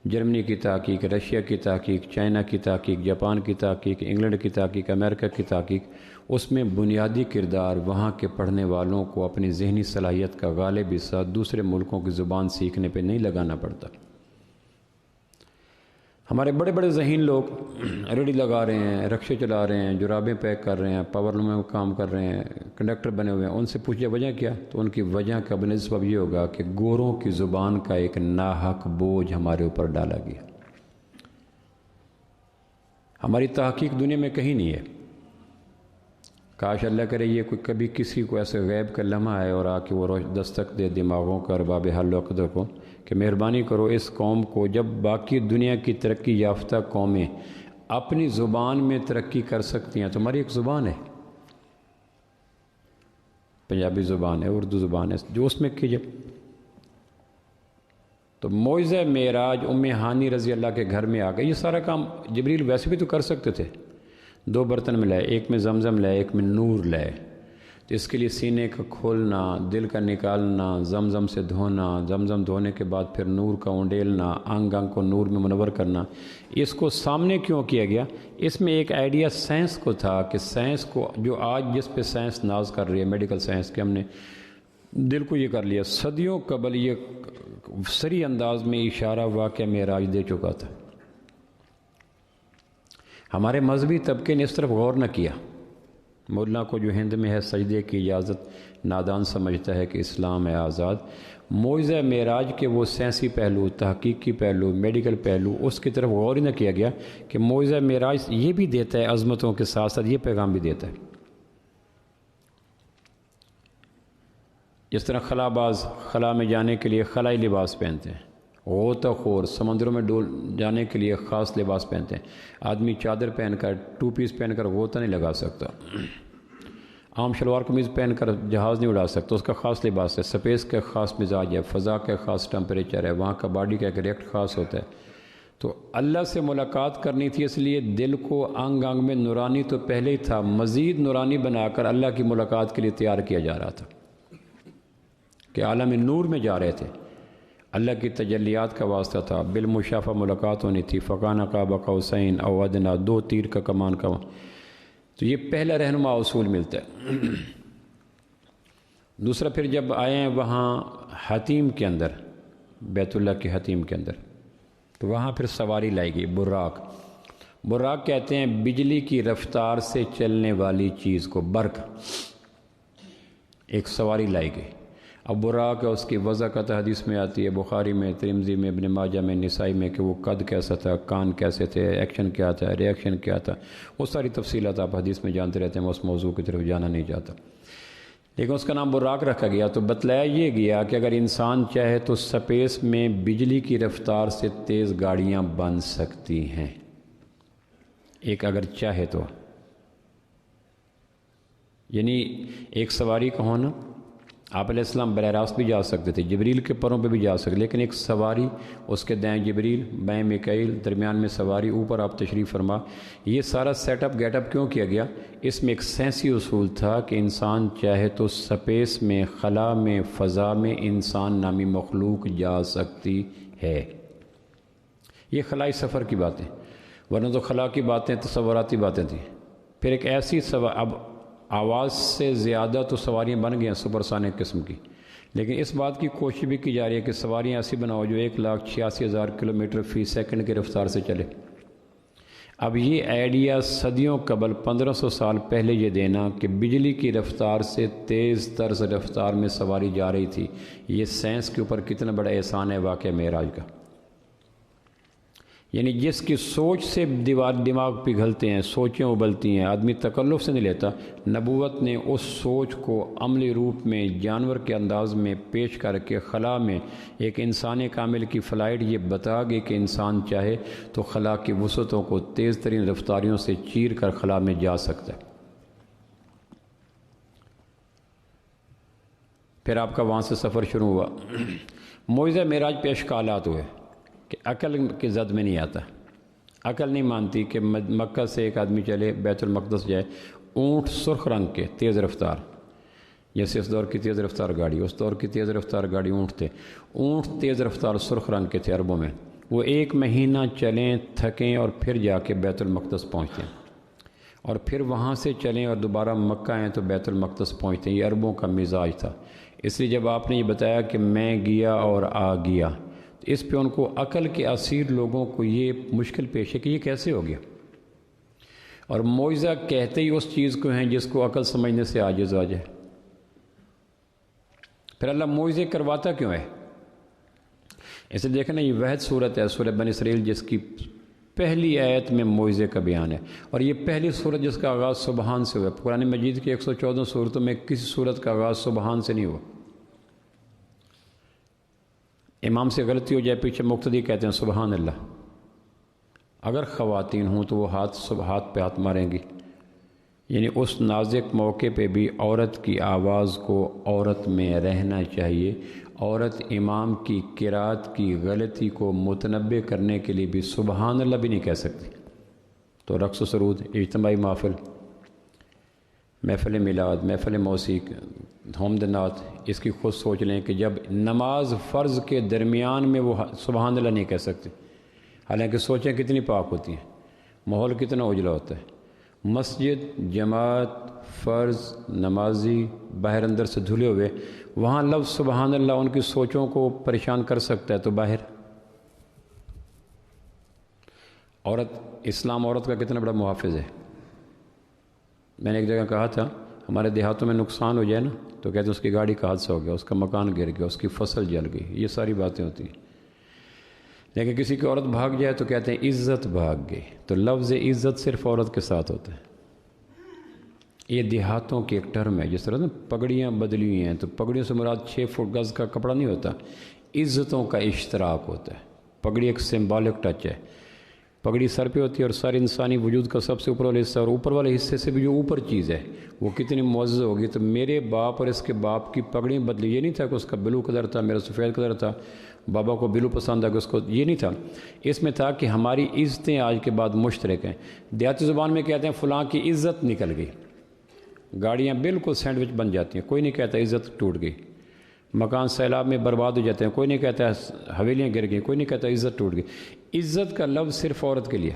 جرمنی کی تحقیق، رشیا کی تحقیق، چائنا کی تحقیق، جاپان کی تحقیق، انگلینڈ کی تحقیق، امریکہ کی تحقیق، اس میں بنیادی کردار وہاں کے پڑھنے والوں کو اپنی ذہنی صلاحیت کا غالب حصہ دوسرے ملکوں کی زبان سیکھنے پہ نہیں لگانا پڑتا۔ ہمارے بڑے بڑے ذہین لوگ ریڑھی لگا رہے ہیں، رکشے چلا رہے ہیں، جرابیں پیک کر رہے ہیں، پاور لوم میں کام کر رہے ہیں، کنڈکٹر بنے ہوئے ہیں، ان سے پوچھے وجہ کیا؟ تو ان کی وجہ کا بنیادی سبب یہ ہوگا کہ گوروں کی زبان کا ایک ناحق بوجھ ہمارے اوپر ڈالا گیا۔ ہماری تحقیق دنیا میں کہیں نہیں ہے۔ کاش اللہ کرے یہ کوئی کبھی کسی کو ایسے غیب کا لمحہ ہے اور آ کے وہ دستک دے دماغوں کا، ارباب حل و عقد کو، کہ مہربانی کرو اس قوم کو، جب باقی دنیا کی ترقی یافتہ قومیں اپنی زبان میں ترقی کر سکتی ہیں، تو ہماری ایک زبان ہے، پنجابی زبان ہے، اردو زبان ہے، جو اس میں کیجئے۔ تو معجزہ معراج ام ہانی رضی اللہ کے گھر میں آ گئے۔ یہ سارا کام جبریل ویسے بھی تو کر سکتے تھے، 2 برتن میں لائے، ایک میں زمزم لائے، ایک میں نور لائے، تو اس کے لیے سینے کا کھولنا، دل کا نکالنا، زمزم سے دھونا، زمزم دھونے کے بعد پھر نور کا اونڈیلنا، انگ انگ کو نور میں منور کرنا، اس کو سامنے کیوں کیا گیا؟ اس میں ایک آئیڈیا سائنس کو تھا کہ سائنس کو، جو آج جس پہ سائنس ناز کر رہی ہے، میڈیکل سائنس، کہ ہم نے دل کو یہ کر لیا، صدیوں قبل یہ سری انداز میں اشارہ واقعہ معراج دے چکا تھا۔ ہمارے مذہبی طبقے نے اس طرف غور نہ کیا۔ مولانا کو جو ہند میں ہے سجدے کی اجازت، نادان سمجھتا ہے کہ اسلام ہے آزاد۔ معجزہ معراج کے وہ سائنسی پہلو، تحقیقی پہلو، میڈیکل پہلو، اس کی طرف غور ہی نہ کیا گیا کہ معجزہ معراج یہ بھی دیتا ہے عظمتوں کے ساتھ ساتھ یہ پیغام بھی دیتا ہے۔ جس طرح خلا باز خلا میں جانے کے لیے خلائی لباس پہنتے ہیں، غوطہ خور سمندروں میں ڈول جانے کے لیے خاص لباس پہنتے ہیں۔ آدمی چادر پہن کر، 2 پیس پہن کر غوطہ نہیں لگا سکتا، عام شلوار قمیض پہن کر جہاز نہیں اڑا سکتا، اس کا خاص لباس ہے۔ سپیس کا خاص مزاج ہے، فضا کا خاص ٹمپریچر ہے، وہاں کا باڈی کا ایک ریئیکٹ خاص ہوتا ہے۔ تو اللہ سے ملاقات کرنی تھی، اس لیے دل کو انگ انگ میں نورانی تو پہلے ہی تھا، مزید نورانی بنا کر اللہ کی ملاقات کے لیے تیار کیا جا رہا تھا کہ عالم نور میں جا رہے تھے۔ اللہ کی تجلیات کا واسطہ تھا، بالمشافہ ملاقات ہونی تھی، فقان قاب قوسین او ادنیٰ، 2 تیر کا کمان کا۔ تو یہ پہلا رہنما اصول ملتا ہے۔ دوسرا پھر جب آئے ہیں وہاں حتیم کے اندر، بیت اللہ کے حتیم کے اندر، تو وہاں پھر سواری لائی گئی، براق۔ براق کہتے ہیں بجلی کی رفتار سے چلنے والی چیز کو، برق، ایک سواری لائی گئی۔ اب براق ہے، اس کی وضاحت حدیث میں آتی ہے، بخاری میں، ترمذی میں، ابن ماجہ میں، نسائی میں، کہ وہ قد کیسا تھا، کان کیسے تھے، ایکشن کیا تھا، ری ایکشن کیا تھا، وہ ساری تفصیلات آپ حدیث میں جانتے رہتے ہیں، میں اس موضوع کی طرف جانا نہیں چاہتا۔ لیکن اس کا نام براق رکھا گیا تو بتلایا یہ گیا کہ اگر انسان چاہے تو سپیس میں بجلی کی رفتار سے تیز گاڑیاں بن سکتی ہیں، ایک اگر چاہے تو، یعنی ایک سواری کا ہونا۔ آپ علیہ السلام براہ راست بھی جا سکتے تھے، جبریل کے پروں پہ بھی جا سکتے، لیکن ایک سواری، اس کے دائیں جبریل، بائیں میکائیل، درمیان میں سواری، اوپر آپ تشریف فرما۔ یہ سارا سیٹ اپ گیٹ اپ کیوں کیا گیا؟ اس میں ایک سائنسی اصول تھا کہ انسان چاہے تو سپیس میں، خلا میں، فضا میں انسان نامی مخلوق جا سکتی ہے۔ یہ خلائی سفر کی باتیں، ورنہ تو خلا کی باتیں تصوراتی باتیں تھیں۔ پھر ایک ایسی اب آواز سے زیادہ تو سواریاں بن گئی ہیں سپر سونک قسم کی، لیکن اس بات کی کوشش بھی کی جا رہی ہے کہ سواریاں ایسی بناؤ جو 1,86,000 کلومیٹر فی سیکنڈ کی رفتار سے چلے۔ اب یہ آئیڈیا صدیوں قبل، 1500 سال پہلے یہ دینا کہ بجلی کی رفتار سے تیز تر رفتار میں سواری جا رہی تھی، یہ سائنس کے اوپر کتنا بڑا احسان ہے واقعہ معراج کا۔ یعنی جس کی سوچ سے دماغ پگھلتے ہیں، سوچیں ابلتی ہیں، آدمی تکلف سے نہیں لیتا، نبوت نے اس سوچ کو عملی روپ میں جانور کے انداز میں پیش کر کے خلا میں ایک انسان کامل کی فلائٹ یہ بتا گئی کہ انسان چاہے تو خلا کی وسعتوں کو تیز ترین رفتاریوں سے چیر کر خلا میں جا سکتا ہے۔ پھر آپ کا وہاں سے سفر شروع ہوا۔ معجزہ معراج پہ اشکالات ہوئے کہ عقل کی زد میں نہیں آتا، عقل نہیں مانتی کہ مکہ سے ایک آدمی چلے بیت المقدس جائے، اونٹ سرخ رنگ کے تیز رفتار، جیسے اس دور کی تیز رفتار گاڑی، اس دور کی تیز رفتار گاڑی اونٹ تھے، اونٹ تیز رفتار سرخ رنگ کے تھے عربوں میں، وہ 1 مہینہ چلیں تھکیں اور پھر جا کے بیت المقدس پہنچتے ہیں، اور پھر وہاں سے چلیں اور دوبارہ مکہ آئیں تو بیت المقدس پہنچتے ہیں۔ یہ عربوں کا مزاج تھا۔ اس لیے جب آپ نے یہ بتایا کہ میں گیا اور آ گیا، تو اس پہ ان کو عقل کے اسیر لوگوں کو یہ مشکل پیش ہے کہ یہ کیسے ہو گیا، اور معجزہ کہتے ہی اس چیز کو ہیں جس کو عقل سمجھنے سے عاجز آ جائے۔ پھر اللہ معجزے کرواتا کیوں ہے؟ اسے دیکھیں نا، یہ وحد صورت ہے سورہ بنی اسرائیل، جس کی پہلی آیت میں معجزے کا بیان ہے، اور یہ پہلی صورت جس کا آغاز سبحان سے ہوا ہے۔ قرآن مجید کی 114 صورتوں میں کسی صورت کا آغاز سبحان سے نہیں ہوا۔ امام سے غلطی ہو جائے، پیچھے مقتدی کہتے ہیں سبحان اللہ۔ اگر خواتین ہوں تو وہ ہاتھ پہ ہاتھ ماریں گی، یعنی اس نازک موقع پہ بھی عورت کی آواز کو عورت میں رہنا چاہیے۔ عورت امام کی قرات کی غلطی کو متنبع کرنے کے لیے بھی سبحان اللہ بھی نہیں کہہ سکتی۔ تو رقص و سرود، اجتماعی محفل میلاد، محفل موسیقی، حمد نعت، اس کی خود سوچ لیں کہ جب نماز فرض کے درمیان میں وہ سبحان اللہ نہیں کہہ سکتے، حالانکہ سوچیں کتنی پاک ہوتی ہیں، ماحول کتنا اجلا ہوتا ہے۔ مسجد، جماعت، فرض، نمازی باہر اندر سے دھلے ہوئے، وہاں لفظ سبحان اللہ ان کی سوچوں کو پریشان کر سکتا ہے، تو باہر عورت، اسلام عورت کا کتنا بڑا محافظ ہے۔ میں نے ایک جگہ کہا تھا، ہمارے دیہاتوں میں نقصان ہو جائے نا تو کہتے ہیں اس کی گاڑی کا حادثہ ہو گیا، اس کا مکان گر گیا، اس کی فصل جل گئی، یہ ساری باتیں ہوتی ہیں۔ لیکن کسی کی عورت بھاگ جائے تو کہتے ہیں عزت بھاگ گئی، تو لفظ عزت صرف عورت کے ساتھ ہوتا ہے۔ یہ دیہاتوں کی ایک ٹرم ہے، جس طرح نا پگڑیاں بدلی ہوئی ہیں، تو پگڑیوں سے مراد 6 فٹ گز کا کپڑا نہیں ہوتا، عزتوں کا اشتراک ہوتا ہے۔ پگڑی ایک سمبولک ٹچ ہے، پگڑی سر پہ ہوتی ہے اور سارے انسانی وجود کا سب سے اوپر والا حصہ، اور اوپر والے حصے سے بھی جو اوپر چیز ہے وہ کتنی معزز ہوگی۔ تو میرے باپ اور اس کے باپ کی پگڑی بدلی، یہ نہیں تھا کہ اس کا بلو کلر تھا، میرا سفید کلر تھا، بابا کو بلو پسند آ کہ اس کو، یہ نہیں تھا۔ اس میں تھا کہ ہماری عزتیں آج کے بعد مشترک ہیں۔ دیہاتی زبان میں کہتے ہیں فلاں کی عزت نکل گئی، گاڑیاں بالکل سینڈوچ بن جاتی ہیں، کوئی نہیں کہتا عزت ٹوٹ گئی۔ مکان سیلاب میں برباد ہو جاتے ہیں، کوئی نہیں کہتا حویلیاں گر گئیں، کوئی نہیں کہتا عزت ٹوٹ گئی۔ عزت کا لفظ صرف عورت کے لیے،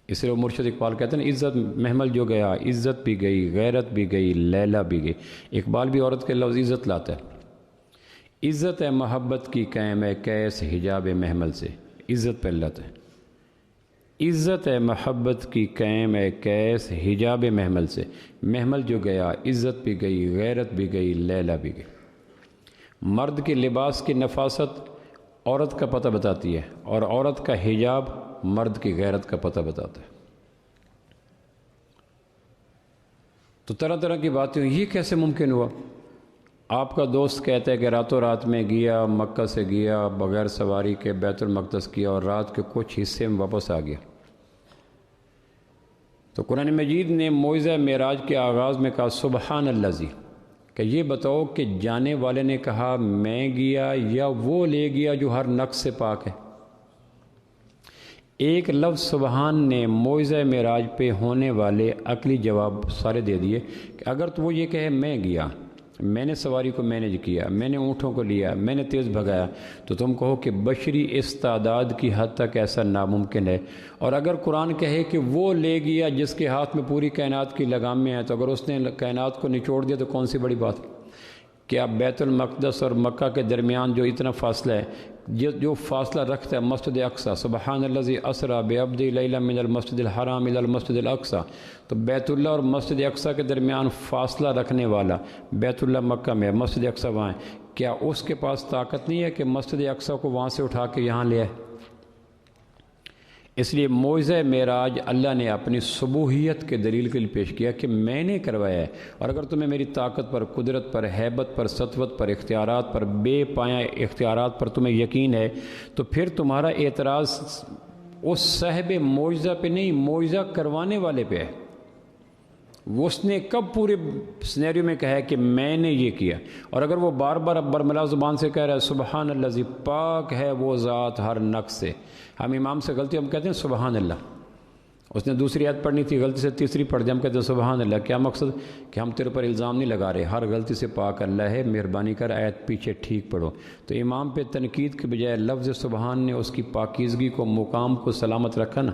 اس لیے وہ مرشد اقبال کہتے ہیں نا، عزت محمل جو گیا، عزت بھی گئی، غیرت بھی گئی، لیلا بھی گئی۔ اقبال بھی عورت کے لفظ عزت لاتا ہے۔ عزت ہے محبت کی قائم ہے کیس حجاب محمل سے، عزت پہ اللہ ہے۔ عزت ہے محبت کی قائم ہے کیس حجاب محمل سے، محمل جو گیا، عزت بھی گئی، غیرت بھی گئی، لیلا بھی گئی۔ مرد کے لباس کی نفاست عورت کا پتہ بتاتی ہے، اور عورت کا حجاب مرد کی غیرت کا پتہ بتاتا ہے۔ تو طرح طرح کی باتیں، یہ کیسے ممکن ہوا؟ آپ کا دوست کہتا ہے کہ راتوں رات میں گیا، مکہ سے گیا بغیر سواری کے، بیت المقدس کیا اور رات کے کچھ حصے میں واپس آ گیا۔ تو قرآن مجید نے معجزہ معراج کے آغاز میں کہا سبحان الذی، کہ یہ بتاؤ کہ جانے والے نے کہا میں گیا یا وہ لے گیا جو ہر نقص سے پاک ہے؟ ایک لفظ سبحان نے معجزہ معراج پہ ہونے والے عقلی جواب سارے دے دیے کہ اگر تو وہ یہ کہے میں گیا، میں نے سواری کو مینیج کیا، میں نے اونٹوں کو لیا، میں نے تیز بھگایا، تو تم کہو کہ بشری استعداد کی حد تک ایسا ناممکن ہے۔ اور اگر قرآن کہے کہ وہ لے گیا جس کے ہاتھ میں پوری کائنات کی لگامیں ہیں، تو اگر اس نے کائنات کو نچوڑ دیا تو کون سی بڑی بات؟ کیا بیت المقدس اور مکہ کے درمیان جو اتنا فاصلہ ہے، جو فاصلہ رکھتا ہے مسجد اقصی، سبحان الذی اسری بعبدہ لیلا من المسجد الحرام الی المسجد الاقصی، تو بیت اللہ اور مسجد اقصی کے درمیان فاصلہ رکھنے والا بیت اللہ مکہ میں، مسجد اقصی وہاں ہے، کیا اس کے پاس طاقت نہیں ہے کہ مسجد اقصی کو وہاں سے اٹھا کے یہاں لے آئے؟ اس لیے معجزہ معراج اللہ نے اپنی صبوحیت کے دلیل کے لیے پیش کیا کہ میں نے کروایا ہے، اور اگر تمہیں میری طاقت پر، قدرت پر، ہیبت پر، سطوت پر، اختیارات پر، بے پایہ اختیارات پر تمہیں یقین ہے، تو پھر تمہارا اعتراض اس صاحب معجزہ پہ نہیں، معجزہ کروانے والے پہ ہے۔ اس نے کب پورے سینیریو میں کہا ہے کہ میں نے یہ کیا؟ اور اگر وہ بار بار برملا زبان سے کہہ رہا ہے سبحان الذی، پاک ہے وہ ذات ہر نقص سے، ہم امام سے غلطی ہم کہتے ہیں سبحان اللہ، اس نے دوسری آیت پڑھنی تھی، غلطی سے تیسری پڑھ دی، ہم کہتے ہیں سبحان اللہ. کیا مقصد؟ کہ ہم تیرے پر الزام نہیں لگا رہے، ہر غلطی سے پاک اللہ ہے، مہربانی کر آیت پیچھے ٹھیک پڑھو. تو امام پہ تنقید کے بجائے لفظ سبحان نے اس کی پاکیزگی کو، مقام کو سلامت رکھا نا.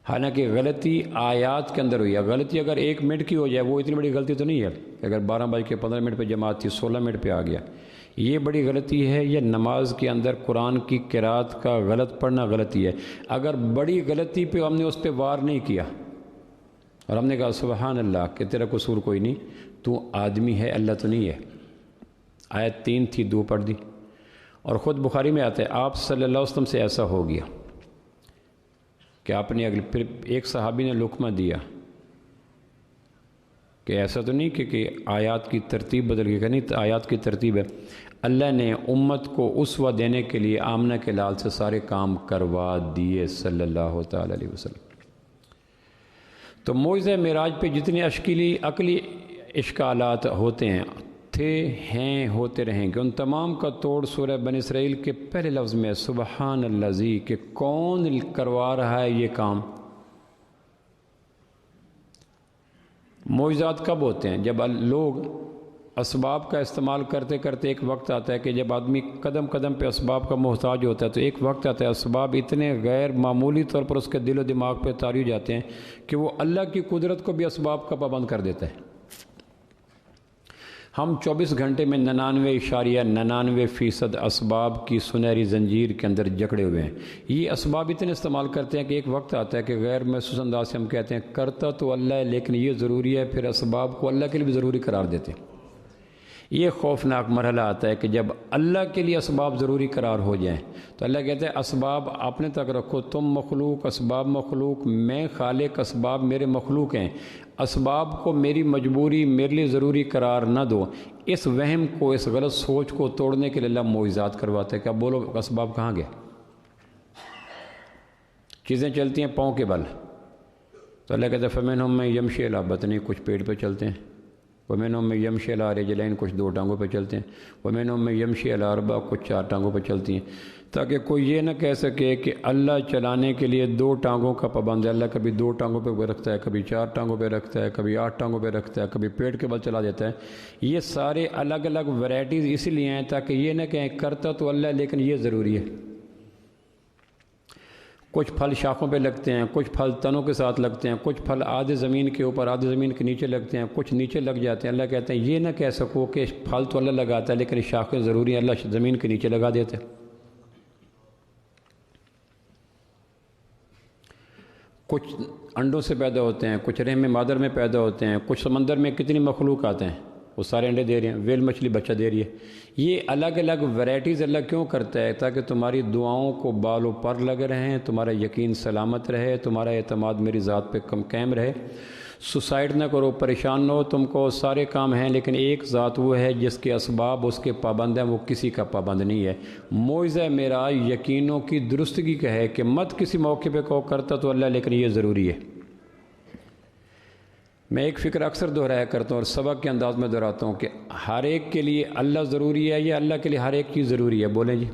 حالانکہ غلطی آیات کے اندر ہوئی ہے. غلطی اگر 1 منٹ کی ہو جائے وہ اتنی بڑی غلطی تو نہیں ہے. اگر 12:15 پہ جماعت تھی، 16 منٹ پہ آ گیا، یہ بڑی غلطی ہے. یا نماز کے اندر قرآن کی قرات کا غلط پڑھنا غلطی ہے. اگر بڑی غلطی پہ ہم نے اس پہ وار نہیں کیا اور ہم نے کہا سبحان اللہ کہ تیرا قصور کوئی نہیں، تو آدمی ہے، اللہ تو نہیں ہے. آیت 3 تھی، 2 پڑھ دی. اور خود بخاری میں آتا ہے آپ صلی اللہ علیہ وسلم سے ایسا ہو گیا کہ آپ نے پھر ایک صحابی نے لقمہ دیا کہ ایسا تو نہیں کہ آیات کی ترتیب بدل گئی. کہ نہیں، آیات کی ترتیب ہے. اللہ نے امت کو اسوہ دینے کے لیے آمنہ کے لال سے سارے کام کروا دیے صلی اللہ تعالی علیہ وسلم. تو معجزہ معراج پہ جتنے عقلی اشکالات ہوتے ہیں ہوتے رہیں گے، ان تمام کا توڑ سورہ بنی اسرائیل کے پہلے لفظ میں سبحان الذی، کہ کون کروا رہا ہے یہ کام. معجزات کب ہوتے ہیں؟ جب لوگ اسباب کا استعمال کرتے کرتے ایک وقت آتا ہے کہ جب آدمی قدم قدم پہ اسباب کا محتاج ہوتا ہے، تو ایک وقت آتا ہے اسباب اتنے غیر معمولی طور پر اس کے دل و دماغ پہ طاری ہو جاتے ہیں کہ وہ اللہ کی قدرت کو بھی اسباب کا پابند کر دیتا ہے. ہم 24 گھنٹے میں 99.99% اسباب کی سنہری زنجیر کے اندر جکڑے ہوئے ہیں. یہ اسباب اتنے استعمال کرتے ہیں کہ ایک وقت آتا ہے کہ غیر محسوس انداز سے ہم کہتے ہیں کرتا تو اللہ ہے لیکن یہ ضروری ہے، پھر اسباب کو اللہ کے لیے بھی ضروری قرار دیتے ہیں. یہ خوفناک مرحلہ آتا ہے کہ جب اللہ کے لیے اسباب ضروری قرار ہو جائیں تو اللہ کہتے ہیں اسباب اپنے تک رکھو، تم مخلوق، اسباب مخلوق، میں خالق، اسباب میرے مخلوق ہیں. اسباب کو میری مجبوری، میرے لیے ضروری قرار نہ دو. اس وہم کو، اس غلط سوچ کو توڑنے کے لیے اللہ معجزات کرواتا ہے. کہ اب بولو اسباب کہاں گئے؟ چیزیں چلتی ہیں پاؤں کے بل. تو اللہ کہتا ہے فمنہم من یمشی علی بطنہ، کچھ پیٹ پہ چلتے ہیں. ومنہم من یمشی علی رجلین، کچھ 2 ٹانگوں پہ چلتے ہیں. ومنہم من یمشی علی 4، کچھ 4 ٹانگوں پہ چلتی ہیں. تاکہ کوئی یہ نہ کہہ سکے کہ اللہ چلانے کے لیے 2 ٹانگوں کا پابند ہے. اللہ کبھی 2 ٹانگوں پہ رکھتا ہے، کبھی 4 ٹانگوں پہ رکھتا ہے، کبھی 8 ٹانگوں پہ رکھتا ہے، کبھی پیٹ کے بل چلا دیتا ہے. یہ سارے الگ الگ ورائٹیز اس لیے ہیں تاکہ یہ نہ کہیں کرتا تو اللہ ہے لیکن یہ ضروری ہے. کچھ پھل شاخوں پہ لگتے ہیں، کچھ پھل تنوں کے ساتھ لگتے ہیں، کچھ پھل آدھے زمین کے اوپر آدھے زمین کے نیچے لگتے ہیں، کچھ نیچے لگ جاتے ہیں. اللہ کہتے ہیں یہ نہ کہہ سکو کہ پھل تو اللہ لگاتا ہے لیکن شاخیں ضروری ہیں، اللہ زمین کے نیچے لگا دیتے ہیں. کچھ انڈوں سے پیدا ہوتے ہیں، کچھ رحم مادر میں پیدا ہوتے ہیں، کچھ سمندر میں کتنی مخلوق آتے ہیں، وہ سارے انڈے دے رہے ہیں. ویل مچھلی بچہ دے رہی ہے. یہ الگ الگ ورائٹیز اللہ کیوں کرتا ہے؟ تاکہ تمہاری دعاؤں کو بال و پر لگ رہیں، تمہارا یقین سلامت رہے، تمہارا اعتماد میری ذات پہ قائم رہے. سوسائڈ نہ کرو، پریشان نہ ہو. تم کو سارے کام ہیں لیکن ایک ذات وہ ہے جس کے اسباب اس کے پابند ہیں، وہ کسی کا پابند نہیں ہے. معجزہ معراج یقینوں کی درستگی کا ہے کہ مت کسی موقع پہ کہو کرتا تو اللہ لیکن یہ ضروری ہے. میں ایک فکر اکثر دہرایا کرتا ہوں اور سبق کے انداز میں دہراتا ہوں کہ ہر ایک کے لیے اللہ ضروری ہے یا اللہ کے لیے ہر ایک چیز ضروری ہے؟ بولیں جی.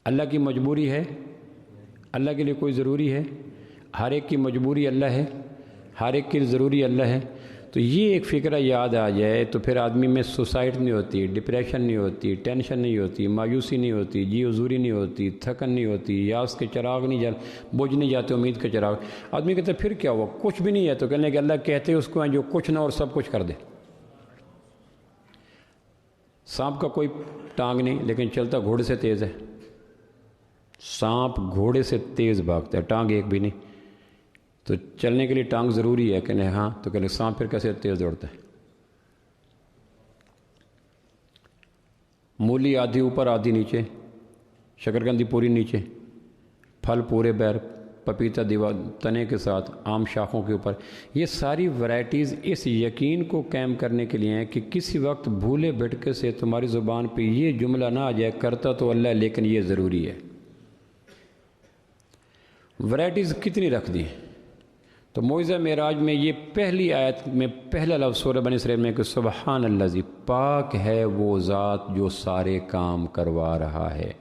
اللہ کی مجبوری ہے، اللہ کے لیے کوئی ضروری ہے؟ ہر ایک کی مجبوری اللہ ہے، ہر ایک کی ضروری اللہ ہے. تو یہ ایک فکرہ یاد آ جائے تو پھر آدمی میں سوسائڈ نہیں ہوتی، ڈپریشن نہیں ہوتی، ٹینشن نہیں ہوتی، مایوسی نہیں ہوتی، جی حضوری نہیں ہوتی، تھکن نہیں ہوتی، یاس کے چراغ نہیں بجھ نہیں جاتے، امید کے چراغ. آدمی کہتا ہے پھر کیا ہوا؟ کچھ بھی نہیں ہے. تو کہنے کہ اللہ کہتے اس کو ہیں جو کچھ نہ اور سب کچھ کر دے. سانپ کا کوئی ٹانگ نہیں لیکن چلتا گھوڑے سے تیز ہے. سانپ گھوڑے سے تیز بھاگتا ہے، ٹانگ ایک بھی نہیں. تو چلنے کے لیے ٹانگ ضروری ہے. کہنے ہاں. تو کہنے سانپ پھر کیسے تیز دوڑتا ہے؟ مولی آدھی اوپر آدھی نیچے، شکرکندی پوری نیچے، پھل پورے بیر، پپیتا دیوار تنے کے ساتھ، آم شاخوں کے اوپر. یہ ساری ورائٹیز اس یقین کو قائم کرنے کے لیے ہیں کہ کسی وقت بھولے بھٹکے سے تمہاری زبان پہ یہ جملہ نہ آ جائے کرتا تو اللہ لیکن یہ ضروری ہے. ورائٹیز کتنی رکھ دی؟ تو معجزہ معراج میں یہ پہلی آیت میں پہلا لفظ سورہ بنی اسرائیل میں کہ سبحان الذی، پاک ہے وہ ذات جو سارے کام کروا رہا ہے،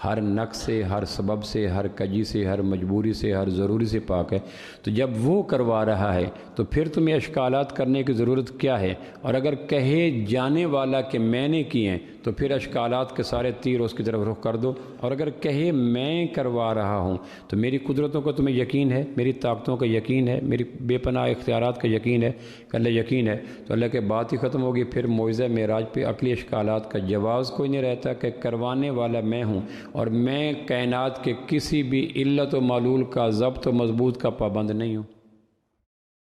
ہر نقص سے، ہر سبب سے، ہر کجی سے، ہر مجبوری سے، ہر ضروری سے پاک ہے۔ تو جب وہ کروا رہا ہے تو پھر تمہیں اشکالات کرنے کی ضرورت کیا ہے؟ اور اگر کہے جانے والا کہ میں نے کیے ہیں تو پھر اشکالات کے سارے تیر اس کی طرف رخ کر دو، اور اگر کہے میں کروا رہا ہوں تو میری قدرتوں کا تمہیں یقین ہے، میری طاقتوں کا یقین ہے، میری بے پناہ اختیارات کا یقین ہے کہ اللہ یقین ہے، تو اللہ کے بات ہی ختم ہوگی۔ پھر معجزہ معراج پہ عقلی اشکالات کا جواز کوئی نہیں رہتا کہ کروانے والا میں ہوں، اور میں کائنات کے کسی بھی علت و معلول کا ضبط و مضبوط کا پابند نہیں ہوں۔